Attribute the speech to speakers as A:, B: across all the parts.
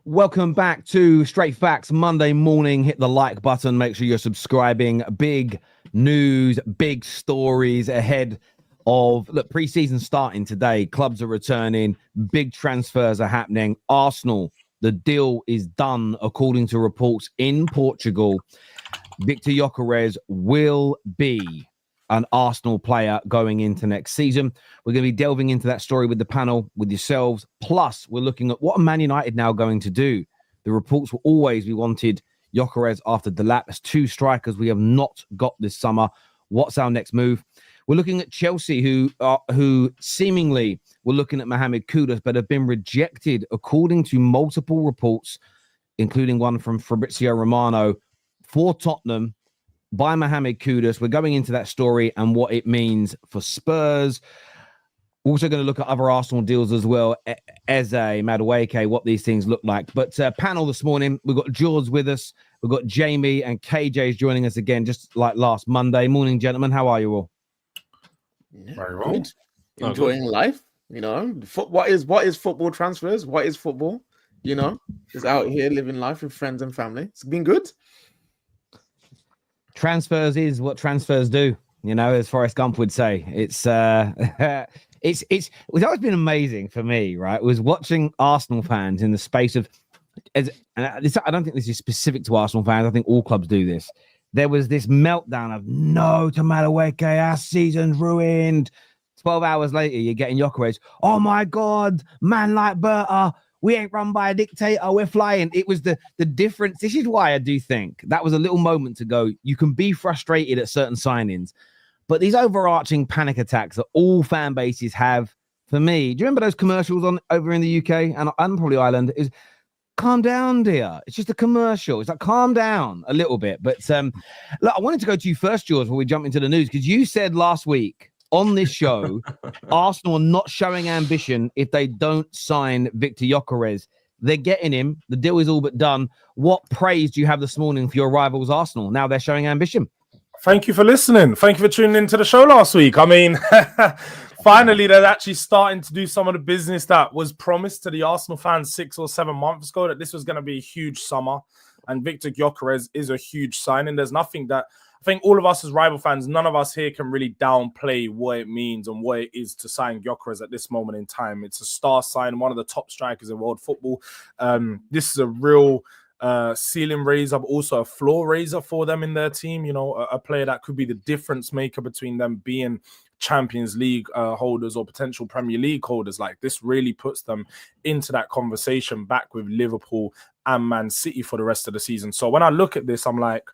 A: Welcome back to Straight Facts Monday morning. Hit the like button. Make sure you're subscribing. Big news, big stories ahead of pre-season starting today. Clubs are returning. Big transfers are happening. Arsenal, the deal is done according to reports in Portugal. Victor Gyokeres will be an Arsenal player going into next season. We're going to be delving into that story with the panel, with yourselves. Plus, we're looking at what are Man United now going to do. The reports were always we wanted Gyokeres after Delap as two strikers we have not got this summer. What's our next move? We're looking at Chelsea, who seemingly were looking at Mohamed Kudus, but have been rejected according to multiple reports, including one from Fabrizio Romano for Tottenham by Mohamed Kudus. We're going into that story and what it means for Spurs. We're also going to look at other Arsenal deals as well. Eze, Madueke, what these things look like. But panel this morning, we've got Jords with us. We've got Jamie and KJ is joining us again, just like last Monday. Morning, gentlemen. How are you all?
B: Yeah, very well. Good. Enjoying life. You know, what is football transfers? What is football? You know, just out here living life with friends and family. It's been good.
A: Transfers is what transfers do, you know, as Forrest Gump would say. It's always been amazing for me, right? Was watching Arsenal fans in the space of, I don't think this is specific to Arsenal fans. I think all clubs do this. There was this meltdown of no to Madueke, our season's ruined. 12 hours later, you're getting Gyokeres. Oh my God, man like Berta. We ain't run by a dictator. We're flying. It was the difference. This is why I do think that was a little moment to go. You can be frustrated at certain signings, but these overarching panic attacks that all fan bases have, for me, do you remember those commercials on over in the UK and probably Ireland? Is calm down, dear. It's just a commercial. It's like calm down a little bit. But look, I wanted to go to you first, George, before we jump into the news, because you said last week on this show, Arsenal are not showing ambition if they don't sign Victor Gyokeres. They're getting him. The deal is all but done. What praise do you have this morning for your rivals, Arsenal? Now they're showing ambition.
C: Thank you for listening. Thank you for tuning into the show last week. I mean, finally, they're actually starting to do some of the business that was promised to the Arsenal fans 6 or 7 months ago, that this was going to be a huge summer. And Victor Gyokeres is a huge signing. There's nothing that I think all of us as rival fans, none of us here can really downplay what it means and what it is to sign Gyokeres at this moment in time. It's a star sign, one of the top strikers in world football. This is a real ceiling raiser, but also a floor raiser for them in their team. You know, a player that could be the difference maker between them being Champions League holders or potential Premier League holders. Like, this really puts them into that conversation back with Liverpool and Man City for the rest of the season. So when I look at this, I'm like,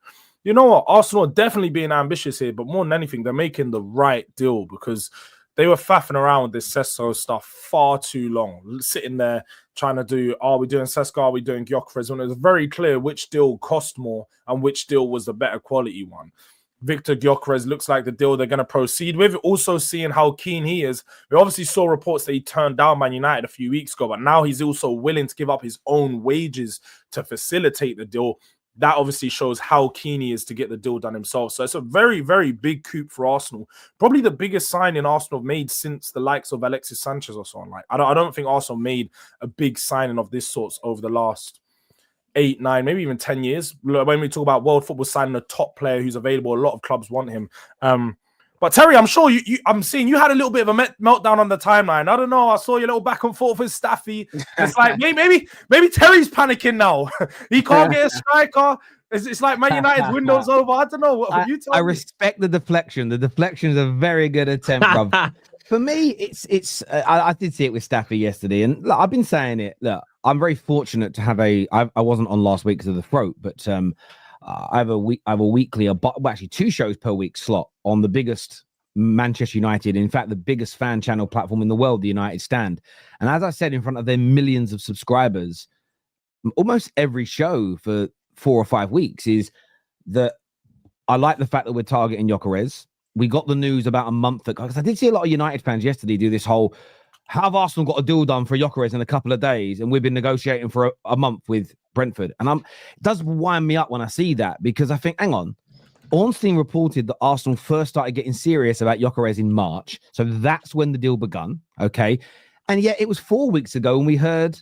C: you know what? Arsenal are definitely being ambitious here, but more than anything, they're making the right deal, because they were faffing around with this Sesko stuff far too long, sitting there trying to do, are we doing Sesko, are we doing Gyokeres? When it was very clear which deal cost more and which deal was the better quality one. Victor Gyokeres looks like the deal they're going to proceed with. Also seeing how keen he is. We obviously saw reports that he turned down Man United a few weeks ago, but now he's also willing to give up his own wages to facilitate the deal. That obviously shows how keen he is to get the deal done himself. So it's a very, very big coup for Arsenal. Probably the biggest signing Arsenal have made since the likes of Alexis Sanchez or so on. Like, I don't think Arsenal made a big signing of this sort over the last 8, 9, maybe even 10 years. When we talk about world football signing a top player who's available, a lot of clubs want him. But Terry, I'm sure I'm seeing you had a little bit of a meltdown on the timeline. I don't know. I saw your little back and forth with Staffy. It's like maybe Terry's panicking now. He can't get a striker. It's like Man United's window's over. I don't know. What you tell me?
A: I respect the deflection. The deflection is a very good attempt, bruv. For me, I did see it with Staffy yesterday, and look, I've been saying it. Look, I'm very fortunate to have I wasn't on last week because of the throat, but I have a weekly, actually 2 shows per week slot on the biggest Manchester United, in fact, the biggest fan channel platform in the world, the United Stand. And as I said, in front of their millions of subscribers, almost every show for 4 or 5 weeks is that I like the fact that we're targeting Gyokeres. We got the news about a month ago, because I did see a lot of United fans yesterday do this whole, how have Arsenal got a deal done for Gyokeres in a couple of days? And we've been negotiating for a month with Brentford. And it does wind me up when I see that, because I think, hang on, Ornstein reported that Arsenal first started getting serious about Gyokeres in March. So that's when the deal begun. Okay. And yet it was 4 weeks ago when we heard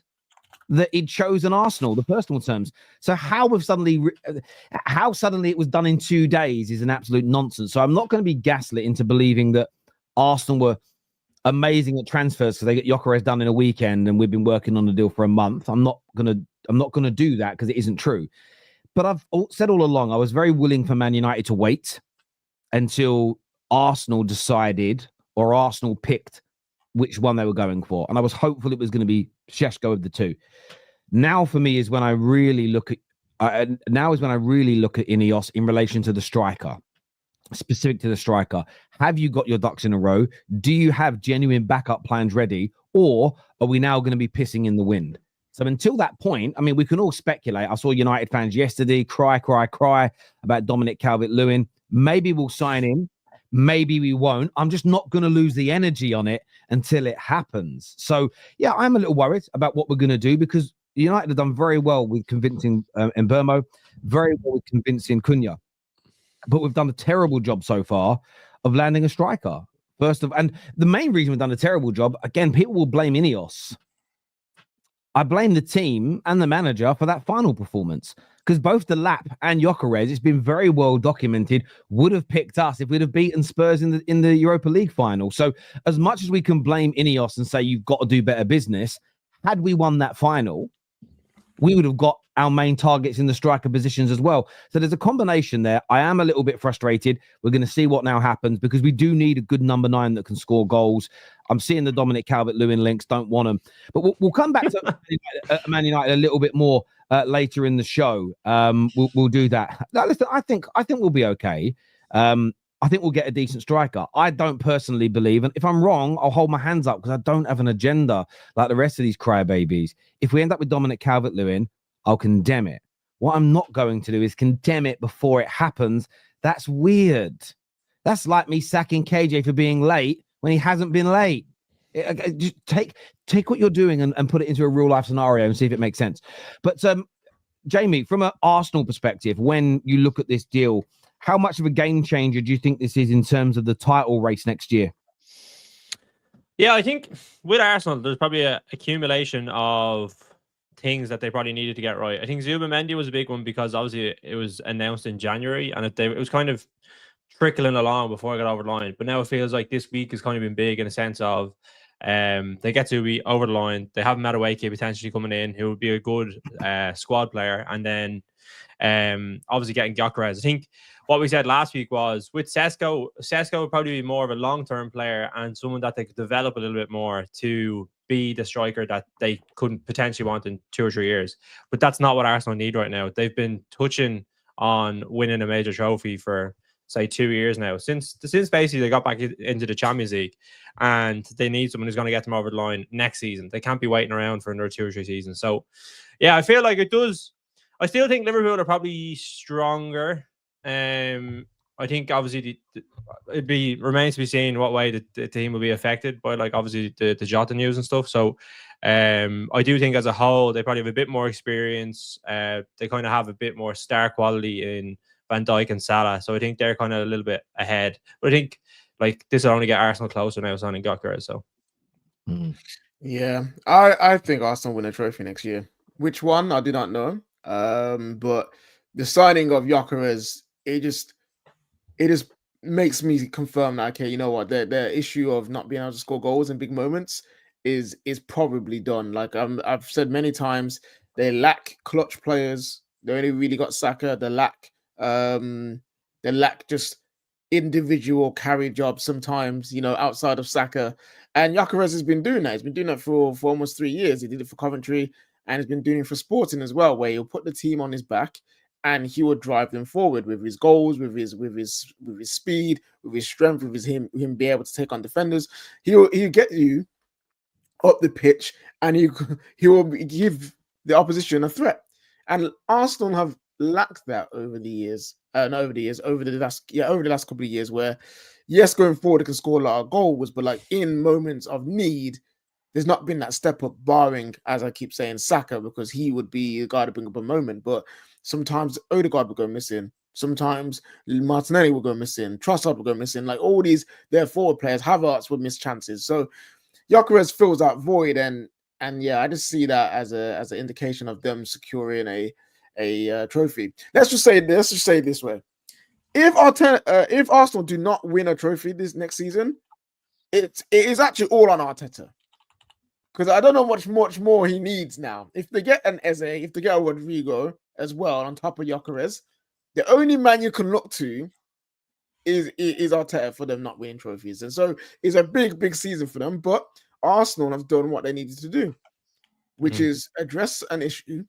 A: that he'd chosen Arsenal, the personal terms. So how suddenly it was done in 2 days is an absolute nonsense. So I'm not going to be gaslit into believing that Arsenal were amazing at transfers because they get Gyokeres done in a weekend and we've been working on the deal for a month. I'm not gonna do that because it isn't true. But I've said all along I was very willing for Man United to wait until Arsenal decided or Arsenal picked which one they were going for, and I was hopeful it was going to be Sesko of the two. Now for me is when I really look at Ineos in relation to the striker. Specific to the striker, have you got your ducks in a row? Do you have genuine backup plans ready, or are we now going to be pissing in the wind? So until that point, I mean, we can all speculate. I saw United fans yesterday cry about Dominic Calvert-Lewin. Maybe we'll sign him, maybe we won't. I'm just not going to lose the energy on it until it happens. So yeah, I'm a little worried about what we're going to do because United have done very well with convincing Mbeumo, very well with convincing Cunha. But we've done a terrible job so far of landing a striker. And the main reason we've done a terrible job, again, people will blame Ineos. I blame the team and the manager for that final performance because both the Lap and Gyokeres, it's been very well documented, would have picked us if we'd have beaten Spurs in the Europa League final. So as much as we can blame Ineos and say you've got to do better business, had we won that final, we would have got our main targets in the striker positions as well. So there's a combination there. I am a little bit frustrated. We're going to see what now happens because we do need a good number 9 that can score goals. I'm seeing the Dominic Calvert-Lewin links. Don't want them. But we'll come back to Man United a little bit more later in the show. We'll do that. Now, listen, I think we'll be okay. I think we'll get a decent striker. I don't personally believe, and if I'm wrong, I'll hold my hands up because I don't have an agenda like the rest of these crybabies. If we end up with Dominic Calvert-Lewin, I'll condemn it. What I'm not going to do is condemn it before it happens. That's weird. That's like me sacking KJ for being late when he hasn't been late. Just take what you're doing and put it into a real life scenario and see if it makes sense. But Jamie, from an Arsenal perspective, when you look at this deal, how much of a game changer do you think this is in terms of the title race next year?
D: Yeah, I think with Arsenal, there's probably an accumulation of things that they probably needed to get right. I think Zubimendi was a big one because obviously it was announced in January and it was kind of trickling along before I got over the line. But now it feels like this week has kind of been big in a sense of they get to be over the line. They have Madueke potentially coming in, who would be a good squad player. And then obviously getting Gyokeres. I think what we said last week was with Sesko would probably be more of a long-term player and someone that they could develop a little bit more to be the striker that they couldn't potentially want in 2 or 3 years. But that's not what Arsenal need right now. They've been touching on winning a major trophy for, say, 2 years now. Since basically they got back into the Champions League, and they need someone who's going to get them over the line next season. They can't be waiting around for another 2 or 3 seasons. So, yeah, I feel like it does. I still think Liverpool are probably stronger. I think obviously it remains to be seen what way the team will be affected by, like, obviously the Jota news and stuff. So I do think as a whole they probably have a bit more experience. They kind of have a bit more star quality in Van Dijk and Salah. So I think they're kind of a little bit ahead. But I think like this will only get Arsenal closer now signing Gyokeres. So
B: yeah, I think Arsenal win a trophy next year. Which one I do not know. But the signing of Gyokeres, it just makes me confirm that, okay, you know what, the issue of not being able to score goals in big moments is probably done. Like I've said many times, they lack clutch players. They only really got Saka. They lack just individual carry jobs sometimes, you know, outside of Saka. And Gyokeres has been doing that. He's been doing that for almost 3 years. He did it for Coventry and he's been doing it for Sporting as well, where he'll put the team on his back and he will drive them forward with his goals, with his speed, with his strength, with him be able to take on defenders. He'll get you up the pitch and he will give the opposition a threat. And Arsenal have lacked that over the last couple of years, where yes, going forward, they can score a lot of goals, but like in moments of need, there's not been that step up, barring, as I keep saying, Saka, because he would be the guy to bring up a moment. But sometimes Odegaard will go missing. Sometimes Martinelli will go missing. Trossard will go missing. Like all these, their forward players, Havertz would miss chances. So Gyokeres fills that void, and And yeah, I just see that as an indication of them securing a trophy. Let's just say it this way: if Arsenal do not win a trophy this next season, it is actually all on Arteta, because I don't know much more he needs now. If they get an Eze, if they get a Rodrigo as well on top of Gyokeres, the only man you can look to is Arteta for them not winning trophies. And so it's a big season for them. But Arsenal have done what they needed to do, which is address an issue,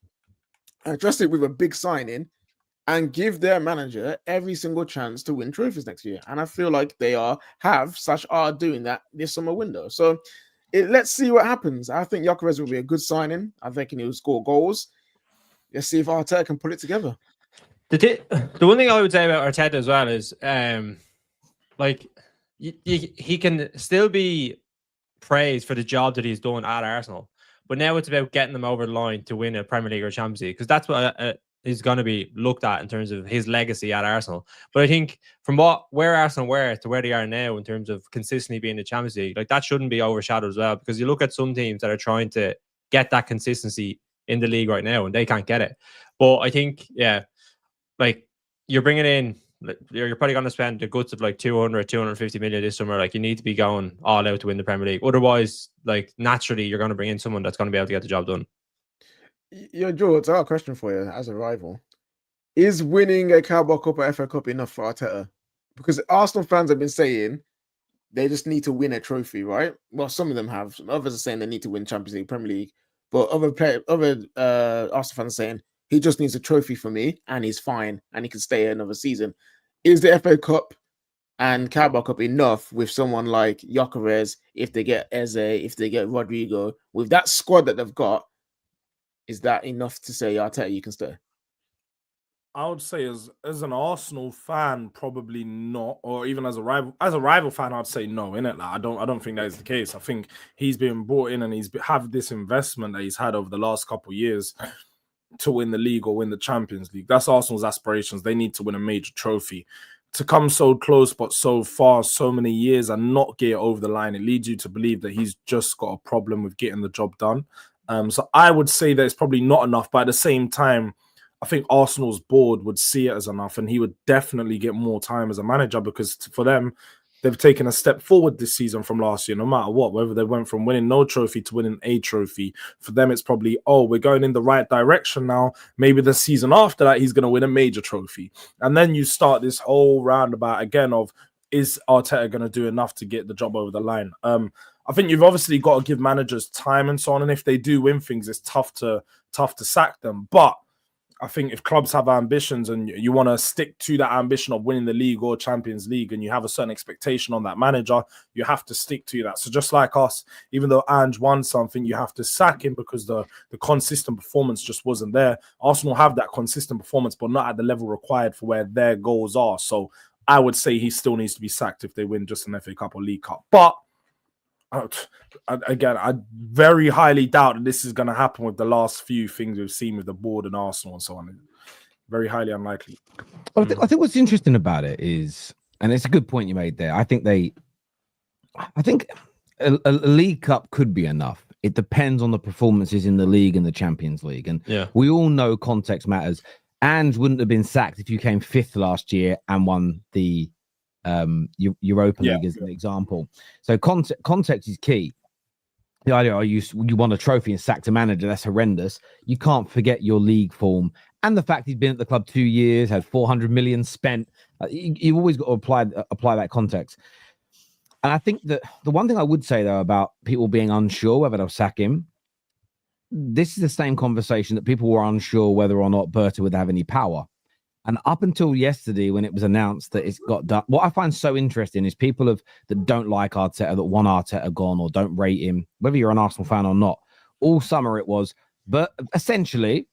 B: address it with a big signing, and give their manager every single chance to win trophies next year. And I feel like they are doing that this summer window. So let's see what happens. I think Gyokeres will be a good signing. I think he will score goals. Let's see if Arteta can put it together.
D: The one thing I would say about Arteta as well is, he can still be praised for the job that he's done at Arsenal, but now it's about getting them over the line to win a Premier League or Champions League, because that's what is going to be looked at in terms of his legacy at Arsenal. But I think from where Arsenal were to where they are now in terms of consistently being in the Champions League, like, that shouldn't be overshadowed as well, because you look at some teams that are trying to get that consistency in the league right now and they can't get it. But I think, yeah, like, you're bringing in, you're probably going to spend the guts of like 250 million this summer. Like, you need to be going all out to win the Premier League. Otherwise, like, naturally, you're going to bring in someone that's going to be able to get the job done.
B: Yo, Jords, I got a question for you as a rival. Is winning a Carabao Cup or FA Cup enough for Arteta? Because Arsenal fans have been saying they just need to win a trophy, right? Well, some of them have. Some others are saying they need to win Champions League, Premier League. But other Arsenal fans are saying he just needs a trophy for me and he's fine and he can stay another season. Is the FA Cup and Carabao Cup enough with someone like Gyokeres, if they get Eze, if they get Rodrigo, with that squad that they've got? Is that enough to say, Arteta, you can stay?
C: I would say as an Arsenal fan, probably not, or even as a rival fan, I'd say no, innit? Like, I don't think that is the case. I think he's been brought in and he's have this investment that he's had over the last couple of years to win the league or win the Champions League. That's Arsenal's aspirations. They need to win a major trophy. To come so close but so far, so many years, and not get over the line, it leads you to believe that he's just got a problem with getting the job done. So I would say that it's probably not enough, but at the same time, I think Arsenal's board would see it as enough, and he would definitely get more time as a manager, because for them, they've taken a step forward this season from last year, no matter what, whether they went from winning no trophy to winning a trophy. For them, it's probably, we're going in the right direction now. Maybe the season after that, he's going to win a major trophy. And then you start this whole roundabout again of, is Arteta going to do enough to get the job over the line? I think you've obviously got to give managers time and so on. And if they do win things, it's tough to sack them. But I think if clubs have ambitions and you want to stick to that ambition of winning the league or Champions League, and you have a certain expectation on that manager, you have to stick to that. So just like us, even though Ange won something, you have to sack him because the consistent performance just wasn't there. Arsenal have that consistent performance, but not at the level required for where their goals are. So I would say he still needs to be sacked if they win just an FA Cup or League Cup. But again, I very highly doubt that this is going to happen with the last few things we've seen with the board and Arsenal and so on. Very highly unlikely.
A: Well, I think what's interesting about it is, and it's a good point you made there, I think a League Cup could be enough. It depends on the performances in the league and the Champions League. And we all know context matters. And wouldn't have been sacked if you came 5th last year and won the Europa League as an example. So context is key. The idea, you won a trophy and sacked a manager, that's horrendous. You can't forget your league form and the fact he's been at the club 2 years, had 400 million spent. You've always got to apply that context. And I think that the one thing I would say though about people being unsure whether they'll sack him, this is the same conversation that people were unsure whether or not Berta would have any power. And up until yesterday, when it was announced that it's got done, what I find so interesting is people that don't like Arteta, that want Arteta gone or don't rate him, whether you're an Arsenal fan or not. All summer it was, but essentially,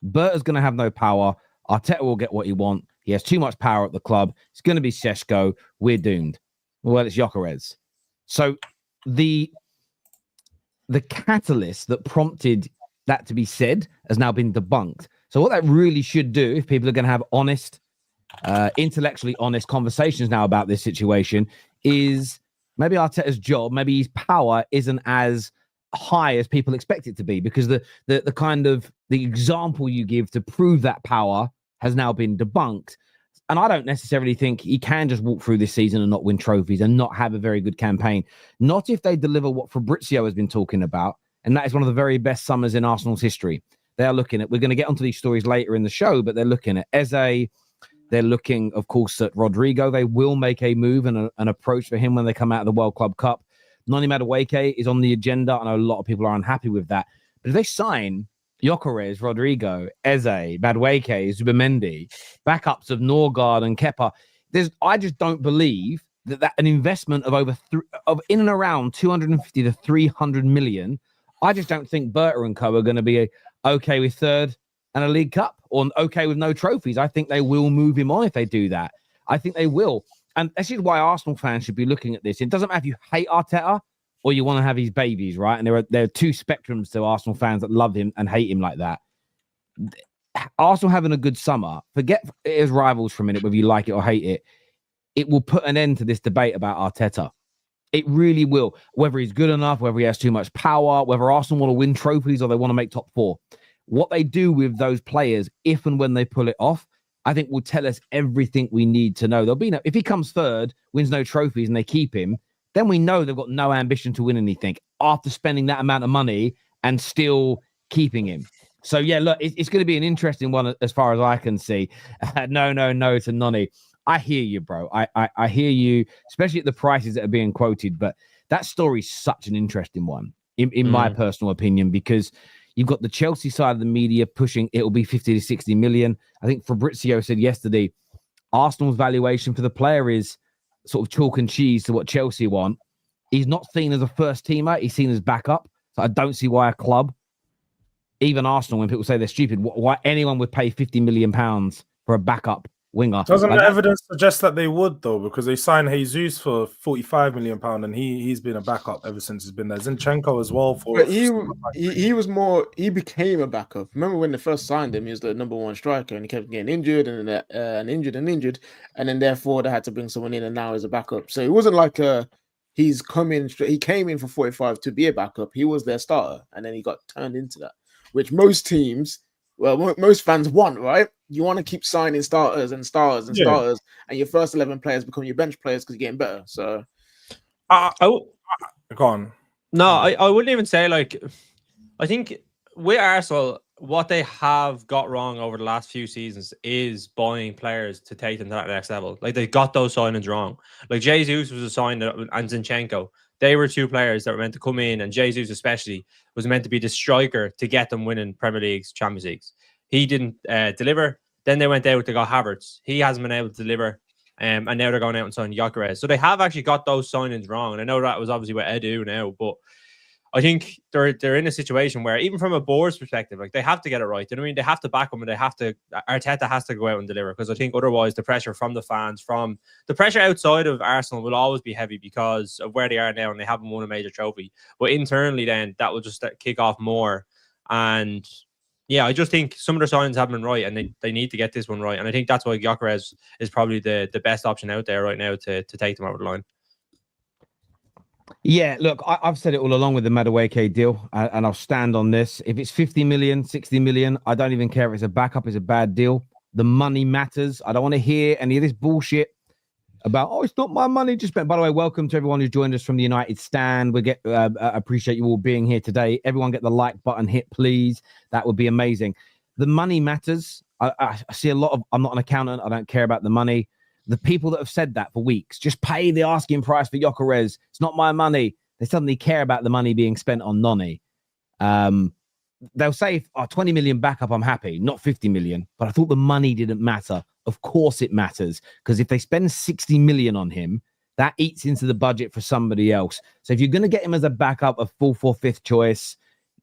A: Berta's going to have no power. Arteta will get what he wants. He has too much power at the club. It's going to be Sesko. We're doomed. Well, it's Gyokeres. So the catalyst that prompted that to be said has now been debunked. So what that really should do, if people are going to have honest, intellectually honest conversations now about this situation, is maybe Arteta's job, maybe his power isn't as high as people expect it to be, because the kind of the example you give to prove that power has now been debunked. And I don't necessarily think he can just walk through this season and not win trophies and not have a very good campaign. Not if they deliver what Fabrizio has been talking about. And that is one of the very best summers in Arsenal's history. They are looking at, we're going to get onto these stories later in the show, but they're looking at Eze. They're looking, of course, at Rodrigo. They will make a move and an approach for him when they come out of the World Club Cup. Noni Madueke is on the agenda. I know a lot of people are unhappy with that. But if they sign Gyokeres, Rodrigo, Eze, Madueke, Zubimendi, backups of Norgard and Kepa, I just don't believe that an investment of of in and around 250 to 300 million, I just don't think Berta and co are going to be okay with third and a League Cup or okay with no trophies. I think they will move him on if they do that. I think they will. And this is why Arsenal fans should be looking at this. It doesn't matter if you hate Arteta or you want to have his babies, right? And there are two spectrums to Arsenal fans that love him and hate him like that. Arsenal having a good summer, forget his rivals for a minute, whether you like it or hate it. It will put an end to this debate about Arteta. It really will. Whether he's good enough, whether he has too much power, whether Arsenal want to win trophies or they want to make top four. What they do with those players, if and when they pull it off, I think will tell us everything we need to know. There'll be if he comes third, wins no trophies, and they keep him, then we know they've got no ambition to win anything after spending that amount of money and still keeping him. So, yeah, look, it's going to be an interesting one as far as I can see. No to Noni. I hear you, bro. I hear you, especially at the prices that are being quoted. But that story's such an interesting one, in my personal opinion, because you've got the Chelsea side of the media pushing it'll be 50 to 60 million. I think Fabrizio said yesterday, Arsenal's valuation for the player is sort of chalk and cheese to what Chelsea want. He's not seen as a first teamer. He's seen as backup. So I don't see why a club, even Arsenal, when people say they're stupid, why anyone would pay £50 million for a backup winger.
C: Doesn't the evidence suggest that they would, though? Because they signed Jesus for £45 million and he's been a backup ever since he's been there. Zinchenko as well.
B: But he was more, he became a backup. Remember when they first signed him, he was the number one striker and he kept getting injured and injured. And then therefore they had to bring someone in and now he's a backup. So it wasn't like he came in for 45 to be a backup. He was their starter and then he got turned into that, which most teams, well, most fans want, right? You want to keep signing starters and your first 11 players become your bench players because you're getting better. So,
C: go on.
D: No, I wouldn't even say I think with Arsenal, what they have got wrong over the last few seasons is buying players to take them to that next level. Like they got those signings wrong. Like Jesus was assigned and Zinchenko. They were two players that were meant to come in, and Jesus especially was meant to be the striker to get them winning Premier Leagues, Champions Leagues. He didn't deliver. Then they went out to go Havertz. He hasn't been able to deliver. And now they're going out and signing Gyokeres. So they have actually got those signings wrong. And I know that was obviously with Edu now, but I think they're in a situation where even from a board's perspective, like they have to get it right. You know what I mean? They have to back them and Arteta has to go out and deliver, because I think otherwise the pressure from the fans, from the pressure outside of Arsenal will always be heavy because of where they are now and they haven't won a major trophy. But internally then that will just kick off more. And yeah, I just think some of their signings haven't been right and they need to get this one right. And I think that's why Gyokeres is probably the best option out there right now to take them over the line.
A: Yeah, look, I've said it all along with the Madueke deal, and I'll stand on this. If it's 50 million, 60 million, I don't even care if it's a backup, it's a bad deal. The money matters. I don't want to hear any of this bullshit about, oh, it's not my money just spent. By the way, welcome to everyone who's joined us from the United stand. We appreciate you all being here today. Everyone get the like button hit, please. That would be amazing. The money matters. I see a lot of, I'm not an accountant. I don't care about the money. The people that have said that for weeks, just pay the asking price for Gyokeres. It's not my money. They suddenly care about the money being spent on Noni. They'll say, 20 million backup, I'm happy. Not 50 million. But I thought the money didn't matter. Of course it matters. Because if they spend 60 million on him, that eats into the budget for somebody else. So if you're going to get him as a backup, a full 4/5 choice,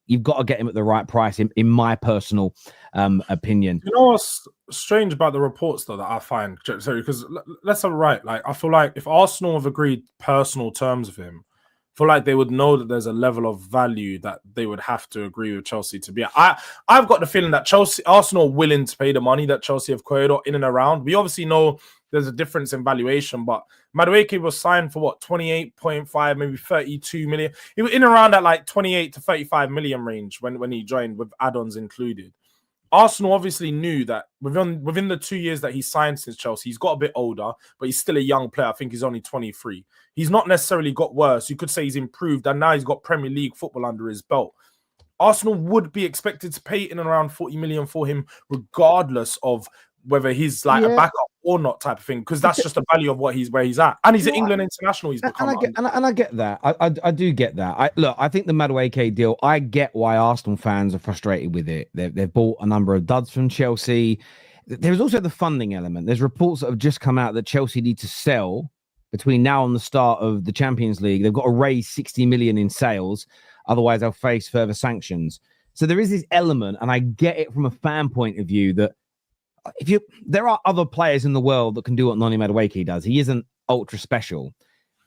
A: you've got to get him at the right price, in my personal opinion.
C: You know what's strange about the reports, though, that I find? Sorry, because let's have it right. Like, I feel like if Arsenal have agreed personal terms with him, I feel like they would know that there's a level of value that they would have to agree with Chelsea to be at. I've got the feeling that Arsenal are willing to pay the money that Chelsea have quoted in and around. We obviously know there's a difference in valuation. But Madueke was signed for what, 28.5, maybe 32 million. He was in around that like 28 to 35 million range when he joined, with add-ons included. Arsenal obviously knew that within the 2 years that he signed since Chelsea, he's got a bit older, but he's still a young player. I think he's only 23. He's not necessarily got worse. You could say he's improved, and now he's got Premier League football under his belt. Arsenal would be expected to pay in and around 40 million for him, regardless of whether he's like a backup or not, type of thing, because that's just the value of where he's at. And he's an England international. He's become.
A: And I get that. I do get that. I think the Madueke deal, I get why Arsenal fans are frustrated with it. They've bought a number of duds from Chelsea. There's also the funding element. There's reports that have just come out that Chelsea need to sell between now and the start of the Champions League. They've got to raise 60 million in sales. Otherwise, they'll face further sanctions. So there is this element, and I get it from a fan point of view, that there are other players in the world that can do what Noni Madueke does. He isn't ultra special.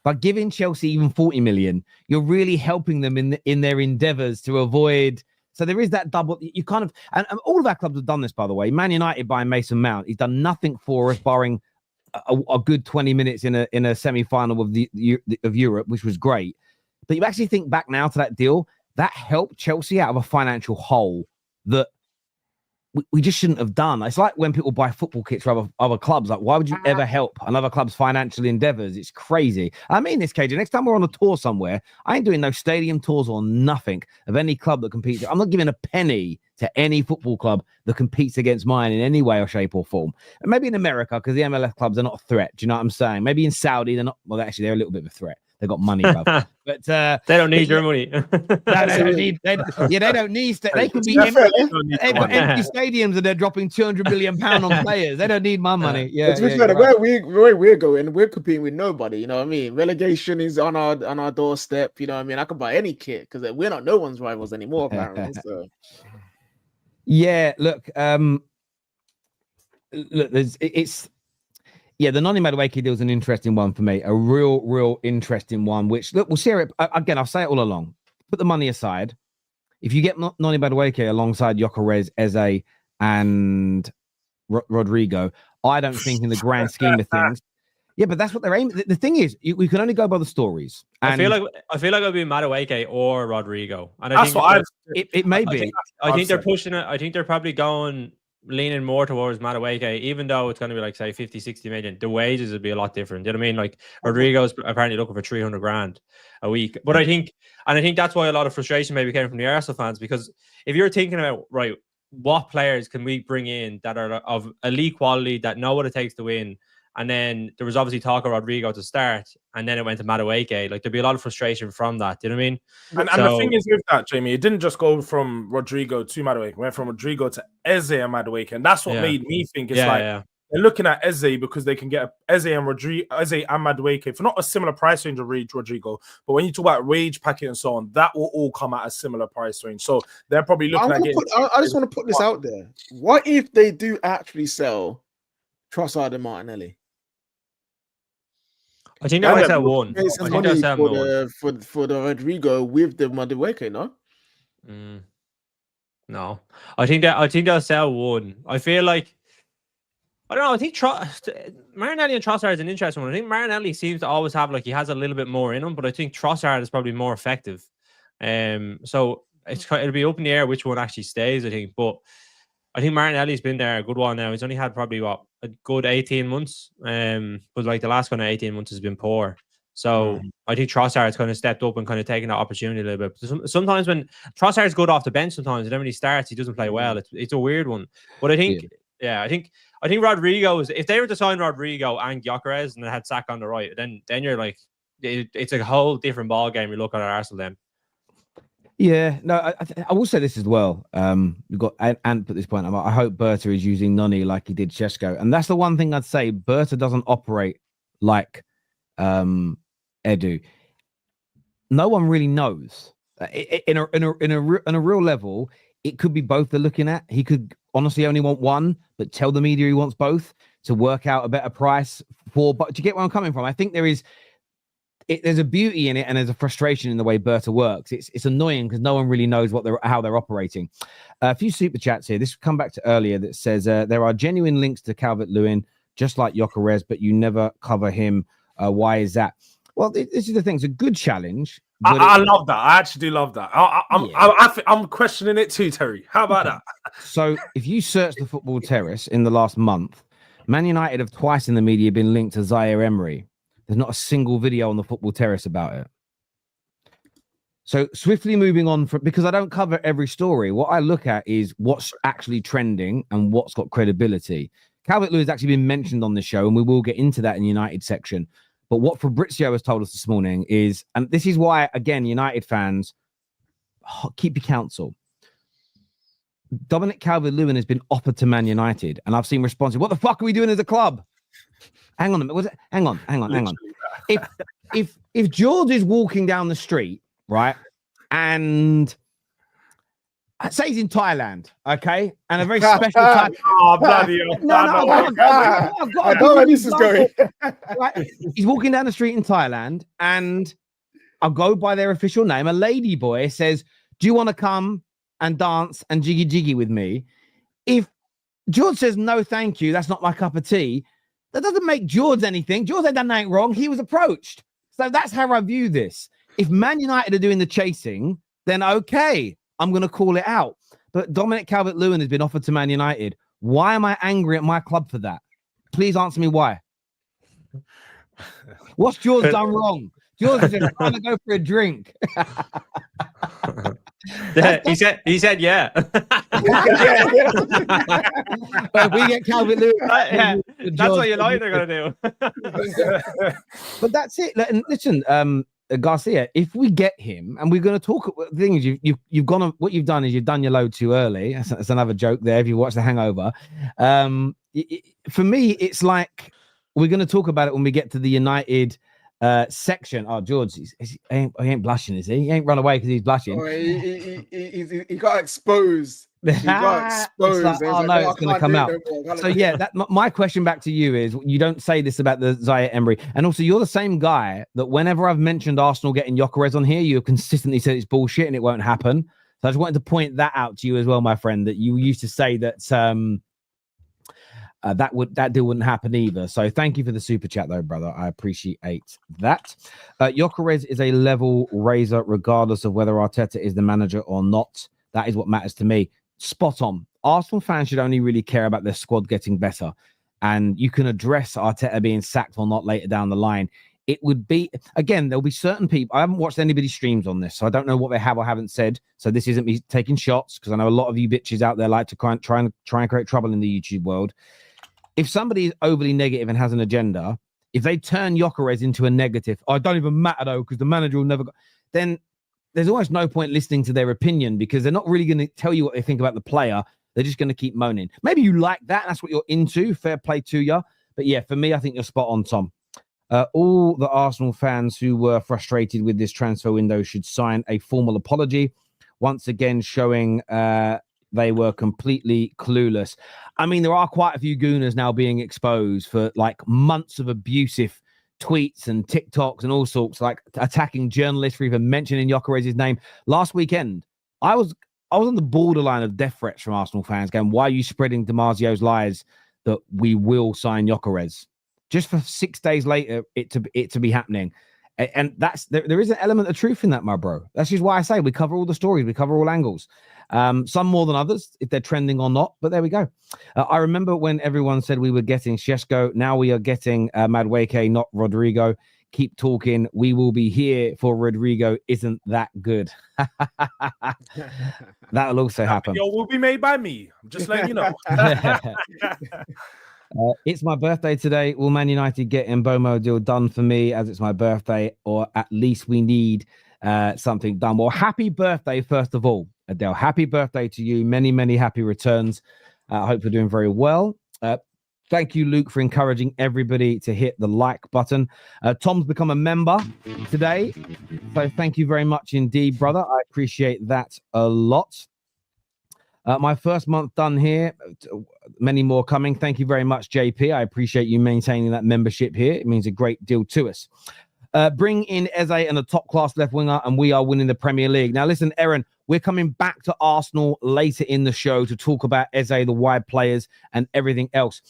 A: But giving Chelsea even 40 million, you're really helping them in their endeavours to avoid. So there is that double. You kind of, and all of our clubs have done this, by the way. Man United buying Mason Mount, he's done nothing for us, barring a good 20 minutes in a semi-final of Europe, which was great. But you actually think back now to that deal, that helped Chelsea out of a financial hole that we just shouldn't have done. It's like when people buy football kits for other clubs. Like, why would you ever help another club's financial endeavors? It's crazy. I mean this, KJ. Next time we're on a tour somewhere, I ain't doing no stadium tours or nothing of any club that competes. I'm not giving a penny to any football club that competes against mine in any way or shape or form. And maybe in America, because the MLS clubs are not a threat. Do you know what I'm saying? Maybe in Saudi, they're not. Well, actually, they're a little bit of a threat. They've got money, bro. But
D: they don't need your money.
A: No, they don't need. They don't need. They could be empty stadiums, and they're dropping 200 million pounds on players. They don't need my money. Yeah,
B: where we're going, we're competing with nobody. You know what I mean? Relegation is on our doorstep. You know what I mean? I could buy any kit because we're not no one's rivals anymore, apparently. So.
A: Yeah, look, the Noni Madueke deal is an interesting one for me, a real interesting one, which, look, we'll share it. Again, I'll say it all along. Put the money aside. If you get Noni Madueke alongside Gyokeres, Eze, and Rodrigo, I don't think in the grand scheme of things. Yeah, but that's what they're aiming. The thing is, we can only go by the stories. And
D: I feel like it'll be Madueke or Rodrigo, and
A: it may be.
D: I think they're pushing it. I think they're probably leaning more towards Madueke, even though it's going to be like, say, 50, 60 million. The wages would be a lot different. You know what I mean? Like, Rodrigo's apparently looking for 300 grand a week. But I think that's why a lot of frustration maybe came from the Arsenal fans, because if you're thinking about, right, what players can we bring in that are of elite quality, that know what it takes to win? And then there was obviously talk of Rodrigo to start, and then it went to Madueke. Like, there'd be a lot of frustration from that. Do you know what I mean?
C: And the thing is with that, Jamie, it didn't just go from Rodrigo to Madueke. It went from Rodrigo to Eze and Madueke. And that's what made me think they're looking at Eze because they can get Eze and Madueke for not a similar price range of Rodrigo. But when you talk about wage packet and so on, that will all come at a similar price range. So they're probably looking at getting...
B: I just want to put this out there. What if they do actually sell Trossard and Martinelli?
D: I think they might sell one.
B: For the Rodrigo with the Madueke, no?
D: No, I think they'll sell one. I feel like, I don't know. I think Martinelli and Trossard is an interesting one. I think Martinelli seems to always have, like, he has a little bit more in him, but I think Trossard is probably more effective. So it'll be up in the air which one actually stays, I think. But I think Martinelli's been there a good while now. He's only had probably a good 18 months. But like the last kind of 18 months has been poor. So I think Trossard's kind of stepped up and kind of taken that opportunity a little bit. Sometimes when Trossard's good off the bench, sometimes and then when he starts, he doesn't play well. It's a weird one. But I think, I think Rodrigo is, if they were to sign Rodrigo and Gyokeres and they had Saka on the right, then you're like, it's a whole different ball game. You look at Arsenal then.
A: Yeah, no, I will say this as well. We've got Ant put this point. I hope Berta is using Noni like he did Sesko, and that's the one thing I'd say. Berta doesn't operate like Edu. No one really knows. In a real level, it could be both they're looking at. He could honestly only want one, but tell the media he wants both to work out a better price for. But do you get where I'm coming from? I think there's a beauty in it, and there's a frustration in the way Berta works. It's annoying because no one really knows how they're operating. A few super chats here. This will come back to earlier that says there are genuine links to Calvert-Lewin. just like Gyokeres, but you never cover him. Why is that? Well, this is the thing. It's a good challenge.
C: I love that. I actually do love that. I'm questioning it too, Terry. How about that?
A: So if you search the Football Terrace in the last month, Man United have twice in the media been linked to Zaire Emery. There's not a single video on the Football Terrace about it. So swiftly moving on, because I don't cover every story, what I look at is what's actually trending and what's got credibility. Calvert-Lewin has actually been mentioned on the show, and we will get into that in the United section. But what Fabrizio has told us this morning is, and this is why, again, United fans, keep your counsel. Dominic Calvert-Lewin has been offered to Man United, and I've seen responses. What the fuck are we doing as a club? Hang on a minute. Hang on. If Jords is walking down the street, right, and say he's in Thailand, okay, and a very special type.
C: Oh, bloody hell.
B: I know where this is going.
A: Right? He's walking down the street in Thailand, and I'll go by their official name. A lady boy says, "Do you want to come and dance and jiggy jiggy with me?" If George says no, thank you, that's not my cup of tea, that doesn't make George anything. George ain't done anything wrong. He was approached. So that's how I view this. If Man United are doing the chasing, then okay, I'm going to call it out. But Dominic Calvert-Lewin has been offered to Man United. Why am I angry at my club for that? Please answer me why. What's George done wrong? George is just trying to go for a drink.
D: He said yeah.
A: But if we get Calvert-Lewin,
D: that's what United are going to do.
A: But that's it. And listen, Garcia, if we get him, and we're going to talk, the thing is, you've gone on, what you've done is you've done your load too early. That's another joke there. If you watch The Hangover, for me, it's like we're going to talk about it when we get to the United section. Oh, George, he ain't blushing, is he? He ain't run away because he's blushing.
B: Oh, he got exposed. He got exposed.
A: Like, oh no, it's going to come out. So yeah, my question back to you is: you don't say this about the Zaire Emery, and also you're the same guy that whenever I've mentioned Arsenal getting Gyokeres on here, you have consistently said it's bullshit and it won't happen. So I just wanted to point that out to you as well, my friend. That you used to say that that deal wouldn't happen either. So thank you for the super chat, though, brother. I appreciate that. Gyokeres is a level raiser, regardless of whether Arteta is the manager or not. That is what matters to me. Spot on. Arsenal fans should only really care about their squad getting better, and you can address Arteta being sacked or not later down the line. It would be, again, there'll be certain people. I haven't watched anybody's streams on this, so I don't know what they have or haven't said. So this isn't me taking shots, because I know a lot of you bitches out there like to try and create trouble in the YouTube world. If somebody is overly negative and has an agenda, if they turn Gyokeres into a negative, oh, it don't even matter though, because the manager will never go, then there's almost no point listening to their opinion, because they're not really going to tell you what they think about the player. They're just going to keep moaning. Maybe you like that. That's what you're into. Fair play to you. But yeah, for me, I think you're spot on, Tom. All the Arsenal fans who were frustrated with this transfer window should sign a formal apology, once again showing they were completely clueless. I mean, there are quite a few gooners now being exposed for like months of abusive tweets and TikToks and all sorts, like attacking journalists for even mentioning Gyokeres' name. Last weekend, I was on the borderline of death threats from Arsenal fans going, why are you spreading DiMarzio's lies that we will sign Gyokeres? Just for 6 days later, it to be happening. And that's there is an element of truth in that, my bro. That's just why I say we cover all the stories, we cover all angles. Some more than others, if they're trending or not. But there we go. I remember when everyone said we were getting Sesko. Now we are getting Madueke, not Rodrigo. Keep talking. We will be here for Rodrigo. Isn't that good? That'll also happen.
C: Video will be made by me. I'm just letting you know.
A: It's my birthday today. Will Man United get Mbeumo deal done for me as it's my birthday, or at least we need something done? Well, happy birthday, first of all, Adele. Happy birthday to you. Many, many happy returns. I hope you're doing very well. Thank you, Luke, for encouraging everybody to hit the like button. Tom's become a member today, so thank you very much indeed, brother. I appreciate that a lot. My first month done here. Many more coming. Thank you very much, JP. I appreciate you maintaining that membership here. It means a great deal to us. Bring in Eze and a top-class left winger, and we are winning the Premier League. Now, listen, Aaron, we're coming back to Arsenal later in the show to talk about Eze, the wide players, and everything else.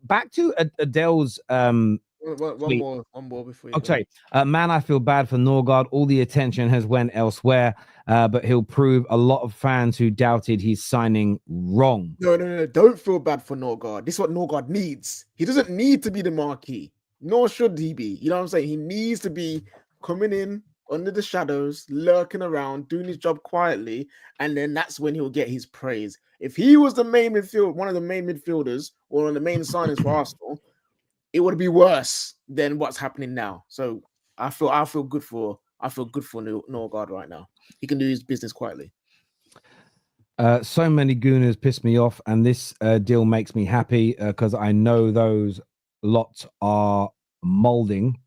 A: Back to Adele's
B: One
A: tweet.
B: more before you
A: Okay, man, I feel bad for Norgard. All the attention has went elsewhere, but he'll prove a lot of fans who doubted his signing wrong.
B: No. Don't feel bad for Norgard. This is what Norgard needs. He doesn't need to be the marquee, nor should he be. You know what I'm saying? He needs to be coming in under the shadows, lurking around, doing his job quietly, and then that's when he'll get his praise. If he was the main midfield, one of the main midfielders, or one of the main signings for Arsenal, it would be worse than what's happening now. So I feel good for Norgard right now. He can do his business quietly.
A: So many gooners piss me off, and this deal makes me happy because I know those lots are molding.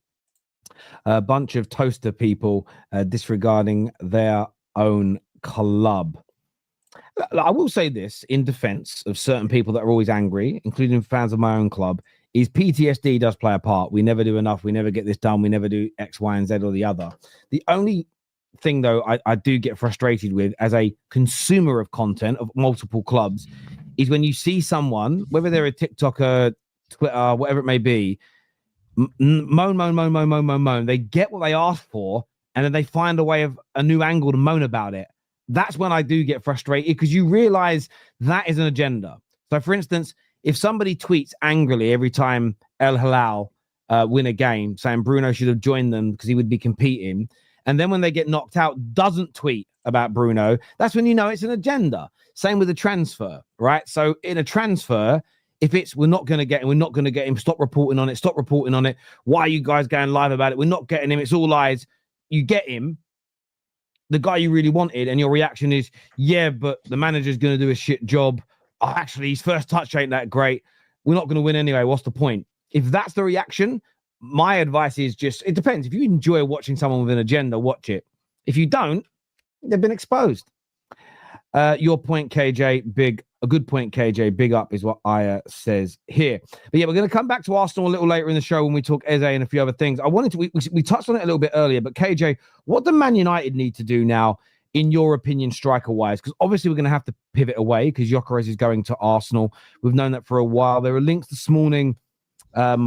A: A bunch of toaster people disregarding their own club. I will say this in defense of certain people that are always angry, including fans of my own club, is PTSD does play a part. We never do enough. We never get this done. We never do X, Y, and Z or the other. The only thing, though, I do get frustrated with as a consumer of content of multiple clubs is when you see someone, whether they're a TikToker, Twitter, whatever it may be, moan. They get what they asked for, and then they find a way of a new angle to moan about it. That's when I do get frustrated because you realize that is an agenda. So, for instance, if somebody tweets angrily every time El Hilal win a game, saying Bruno should have joined them because he would be competing, and then when they get knocked out, doesn't tweet about Bruno, that's when you know it's an agenda. Same with a transfer, right? So in a transfer, if it's we're not going to get him, stop reporting on it. Why are you guys going live about it? We're not getting him. It's all lies. You get him, the guy you really wanted, and your reaction is, yeah, but the manager's going to do a shit job. Oh, actually, his first touch ain't that great. We're not going to win anyway. What's the point? If that's the reaction, my advice is just, it depends. If you enjoy watching someone with an agenda, watch it. If you don't, they've been exposed. Your point, KJ, a good point, KJ, big up is what Aya says here. But yeah, we're going to come back to Arsenal a little later in the show when we talk Eze and a few other things. I wanted to, we touched on it a little bit earlier, but KJ, what do Man United need to do now, in your opinion, striker-wise? Because obviously we're going to have to pivot away because Gyokeres is going to Arsenal. We've known that for a while. There are links this morning